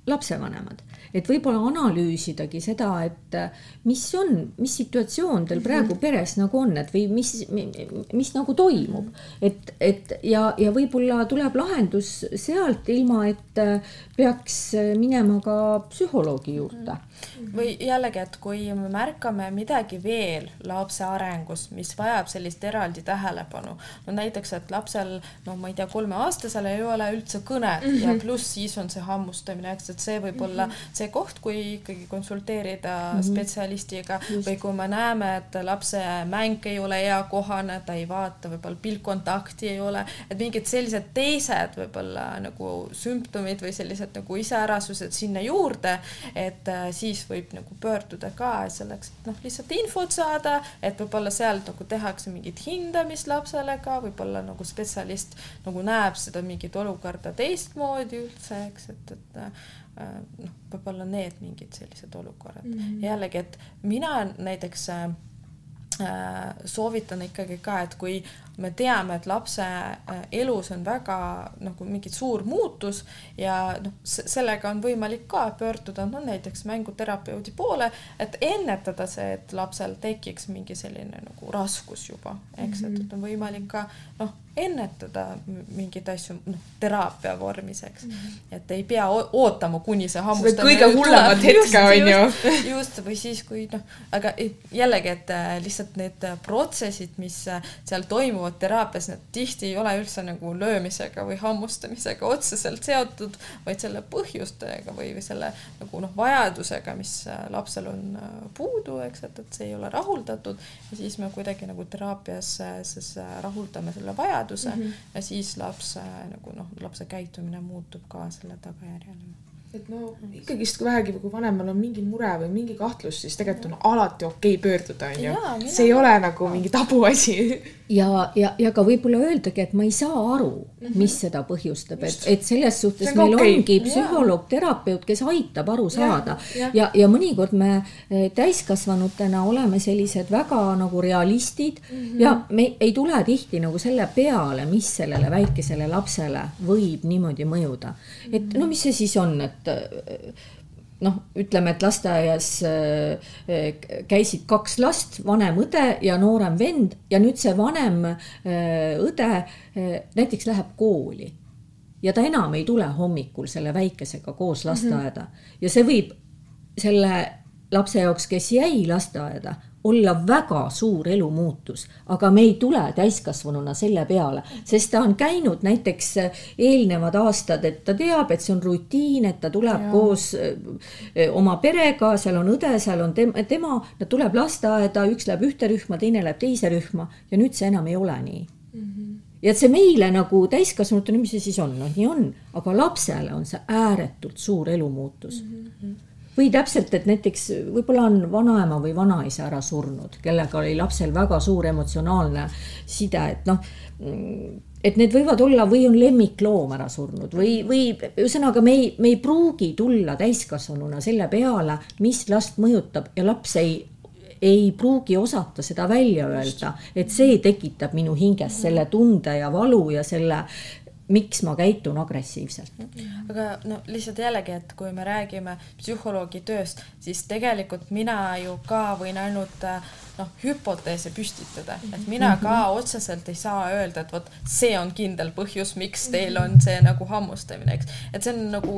lapsevanemad. Et võib-olla analüüsidagi seda, et mis situatsioon teil praegu peres nagu on, et või mis nagu toimub. Ja võib-olla tuleb lahendus sealt ilma, et peaks minema ka psühholoogi juurde. Või jällegi, et kui me märkame midagi veel lapse arengus, mis vajab sellist eraldi tähelepanu, näiteks, et lapsel, ma ei tea, 3-aastasel ei ole üldse kõnet ja pluss siis on see hammustamine, eks, et see võib olla see koht, kui ikkagi konsulteerida spetsialistiga või kui me näeme, et lapse mäng ei ole hea kohane, ta ei vaata, võib-olla pilkkontakti ei ole, et mingid sellised teised võib-olla nagu sümptomid või sellised nagu iseärasused sinna juurde, et siis võib nagu pöörduda ka selleks, et lihtsalt infot saada, et võib-olla seal nagu tehakse mingit hindamist lapsele ka, võib-olla nagu spetsialist nagu näeb seda mingit olukorda teistmoodi üldse, eks, et võib-olla need mingid sellised olukorrad. Jällegi, et mina näiteks soovitan ikkagi ka, et kui me teame, et lapse elus on väga nagu mingit suur muutus ja sellega on võimalik ka pöörduda näiteks mänguterapeudi poole, et ennetada see, et lapsel tekiks mingi selline nagu raskus juba, eks, et on võimalik ka ennetada mingid asju teraapia vormiseks, et ei pea ootama, kuni see hammustamine kõige hullemad hetke on ju. Just, või siis kui aga jällegi, et lihtsalt need protsessid, mis seal toimuvad teraapias, need tihti ei ole üldse nagu löömisega või hammustamisega otseselt seotud, vaid selle põhjustega või selle nagu vajadusega, mis lapsel on puudu, eks, et see ei ole rahuldatud ja siis me kuidagi nagu teraapias siis rahuldame selle vajaduse ja siis lapse käitumine muutub ka selle tagajärjel. Et ikkagist kui vähegi, kui vanemal on mingi mure või mingi kahtlus, siis tegelikult on alati okei pöörduda, on ju. See ei ole nagu mingi tabuasi. Ja ka võib-olla öeldagi, et ma ei saa aru, mis seda põhjustab, et selles suhtes meil ongi psühholoog, terapeut, kes aitab aru saada. Ja mõnikord me täiskasvanutena oleme sellised väga nagu realistid ja me ei tule tihti nagu selle peale, mis sellele väikesele lapsele võib niimoodi mõjuda. Et mis see siis on, et ütleme, et lasteaias käisid 2 last, vanem õde ja noorem vend ja nüüd see vanem õde näiteks läheb kooli ja ta enam ei tule hommikul selle väikesega koos lasteaeda ja see võib selle lapse jaoks, kes jäi lasteaeda, olla väga suur elumuutus, aga me ei tule täiskasvanuna selle peale, sest ta on käinud näiteks eelnevad aastad, et ta teab, et see on rutiin, et ta tuleb koos oma perega, seal on õde, seal on tema, ta tuleb lasteaeda, üks läheb ühte rühma, teine läheb teise rühma ja nüüd see enam ei ole nii. Ja see meile nagu täiskasvanutena, mis see siis on? Nii on, aga lapsele on see ääretult suur elumuutus. Või täpselt, et näiteks võib-olla on vanaema või vanaisa ära surnud, kellega oli lapsel väga suur emotsionaalne side, et need võivad olla või on lemmikloom ära surnud või ühesõnaga me ei pruugi tulla täiskasvanuna selle peale, mis last mõjutab ja laps ei pruugi osata seda välja öelda, et see tekitab minu hinges selle tunde ja valu ja selle miks ma käitun agressiivselt. Aga lihtsalt jällegi, et kui me räägime psühholoogi tööst, siis tegelikult mina ju ka võin ainult hüpoteese püstitada, et mina ka otseselt ei saa öelda, et vot see on kindel põhjus, miks teil on see nagu hammustamine, eks. Et see on nagu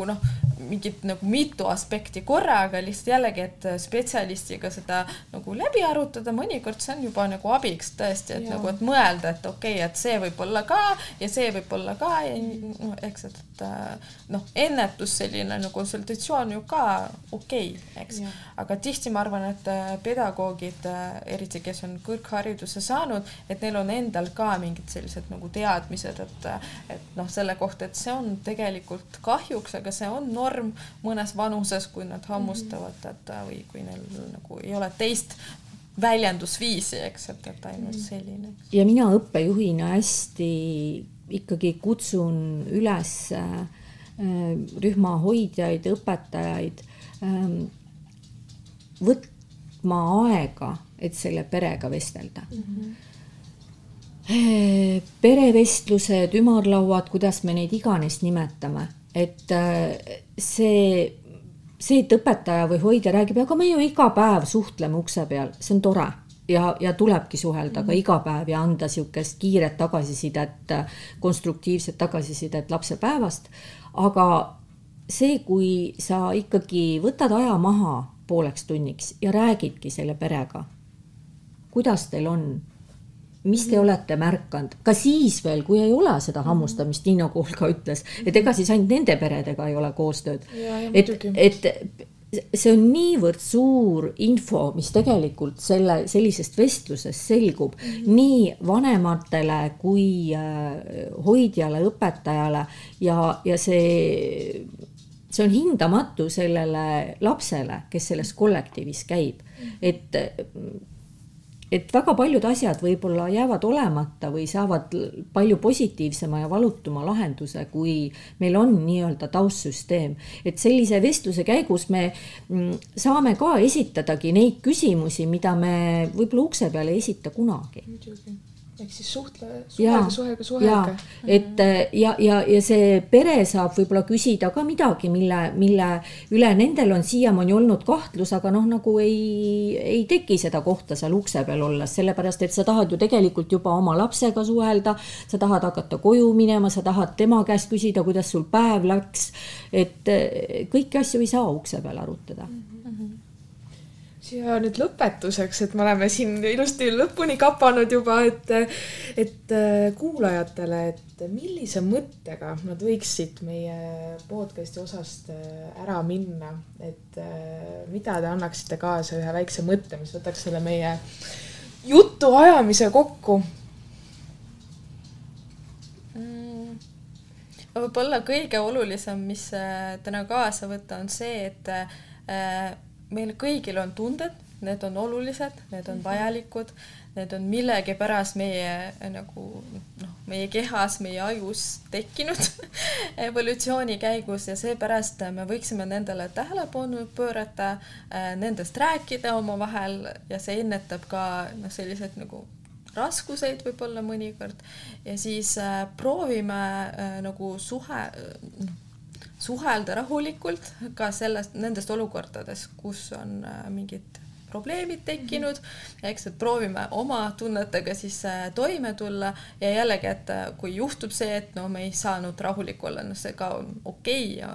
mingit nagu mitu aspekti korraga, lihtsalt jällegi, et spetsialistiga seda nagu läbi arutada, mõnikord see on juba nagu abiks tõesti, et nagu, et mõelda, et okei, et see võib olla ka ja see võib olla ka ja eks, et ennetus selline nagu konsultatsioon ju ka okei, eks. Aga tihti ma arvan, et pedagoogid, eriti kes on kõrghariduse saanud, et neil on endal ka mingid sellised nagu teadmised, et selle kohta, et see on tegelikult kahjuks, aga see on norm mõnes vanuses, kui nad hammustavad, et või kui neil nagu ei ole teist väljendusviisi, eks, et ainult selline. Ja mina õppejuhina hästi ikkagi kutsun üles rühma hoidjaid, õpetajaid võtma aega, et selle perega vestelda. Perevestlused, ümarlauad, kuidas me neid iganes nimetame, et see, et õpetaja või hoidja räägib, aga me ju iga päev suhtleme ukse peal, see on tore ja tulebki suhelda ka iga päev ja anda siukest kiiret tagasisidet, konstruktiivset tagasisidet lapse päevast, aga see, kui sa ikkagi võtad aja maha pooleks tunniks ja räägidki selle perega, kuidas teil on, mis te olete märkanud, ka siis veel, kui ei ole seda hammustamist, nii nagu Olga ütles, et ega siis ainult nende peredega ei ole koostööd. Et see on niivõrd suur info, mis tegelikult sellisest vestlusest selgub nii vanematele kui hoidjale, õpetajale ja see on hindamatu sellele lapsele, kes selles kollektiivis käib. Et väga paljud asjad võib-olla jäävad olemata või saavad palju positiivsema ja valutuma lahenduse, kui meil on nii-öelda taustsüsteem. Et sellise vestluse käigus me saame ka esitadagi neid küsimusi, mida me võib-olla ukse peale ei esita kunagi. Ehk siis suhelge. Et ja see pere saab võib-olla küsida ka midagi, mille üle nendel on siiamaani olnud kahtlus, aga nagu ei teki seda kohta seal ukse peal olla, sellepärast, et sa tahad ju tegelikult juba oma lapsega suhelda, sa tahad hakata koju minema, sa tahad tema käest küsida, kuidas sul päev läks, et kõiki asju ei saa ukse peal arutada. Ja nüüd lõpetuseks, et me oleme siin ilusti lõpuni kapanud juba, et kuulajatele, et millise mõttega nad võiksid meie podcasti osast ära minna, et mida te annaksite kaasa ühe väikse mõtte, mis võtaks selle meie jutu ajamise kokku? Võib-olla kõige olulisem, mis täna kaasa võtta, on see, et meil kõigil on tunded, need on olulised, need on vajalikud, need on millegi pärast meie kehas, meie ajus tekkinud evolutsiooni käigus ja seepärast me võiksime nendele tähelepanu pöörata, nendest rääkida omavahel ja see ennetab ka sellised nagu raskuseid võib-olla mõnikord ja siis proovime nagu suhelda rahulikult ka nendest olukordades, kus on mingid probleemid tekkinud, eks, et proovime oma tunnetega siis toime tulla ja jällegi, et kui juhtub see, et me ei saanud rahulik olla, see ka on okei ja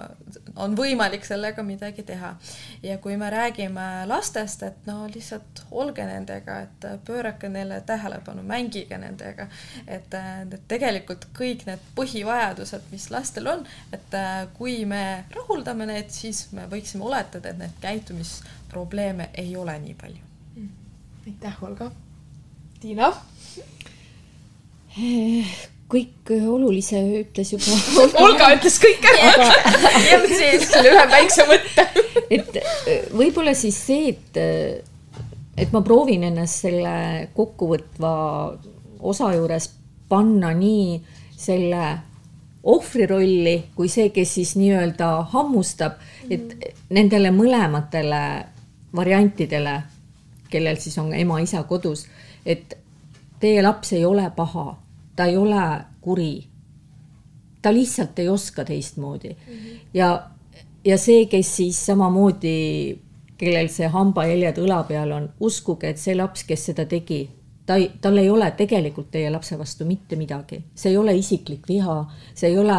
on võimalik sellega midagi teha. Ja kui me räägime lastest, et lihtsalt olge nendega, et pöörake neile tähelepanu, mängige nendega, et tegelikult kõik need põhivajadused, mis lastel on, et kui me rahuldame need, siis me võiksime oletada, et need käitumisprobleeme ei ole nii palju. Aitäh, Olga. Tiina? Kõik olulise ütles juba. Olga ütles kõik ära. Jõud siis selle ühe väikse mõtte. Et võib-olla siis see, et ma proovin ennast selle kokkuvõtva osa juures panna nii selle ohvri rolli kui see, kes siis nii-öelda hammustab, et nendele mõlematele variantidele, kellel siis on ema, isa kodus, et teie laps ei ole paha, ta ei ole kuri, ta lihtsalt ei oska teistmoodi. Ja see, kes siis samamoodi kellel see hambajäljed õla peal on, uskuge, et see laps, kes seda tegi, tal ei ole tegelikult teie lapse vastu mitte midagi. See ei ole isiklik viha, see ei ole,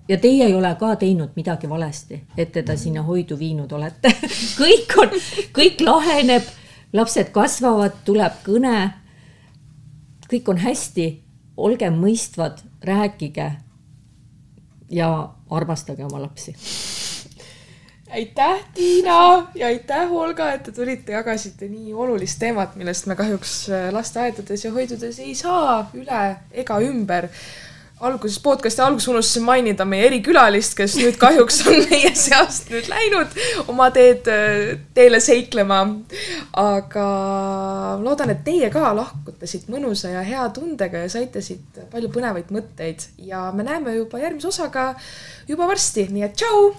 ja teie ei ole ka teinud midagi valesti, et teda sinna hoidu viinud olete. kõik laheneb, lapsed kasvavad, tuleb kõne, kõik on hästi, olge mõistvad, rääkige ja armastage oma lapsi. Aitäh, Tiina ja aitäh, Olga, et te tulite, jagasite nii olulist teemat, millest me kahjuks lasteaedades ja hoidudes ei saa üle ega ümber. Podcasti alguses unustasin mainida meie erikülalist, kes nüüd kahjuks on meie seast nüüd läinud oma teele seiklema. Aga loodan, et teie ka lahkute siit mõnusa ja hea tundega ja saite siit palju põnevaid mõtteid. Ja me näeme juba järgmise osaga juba varsti, nii et tšau!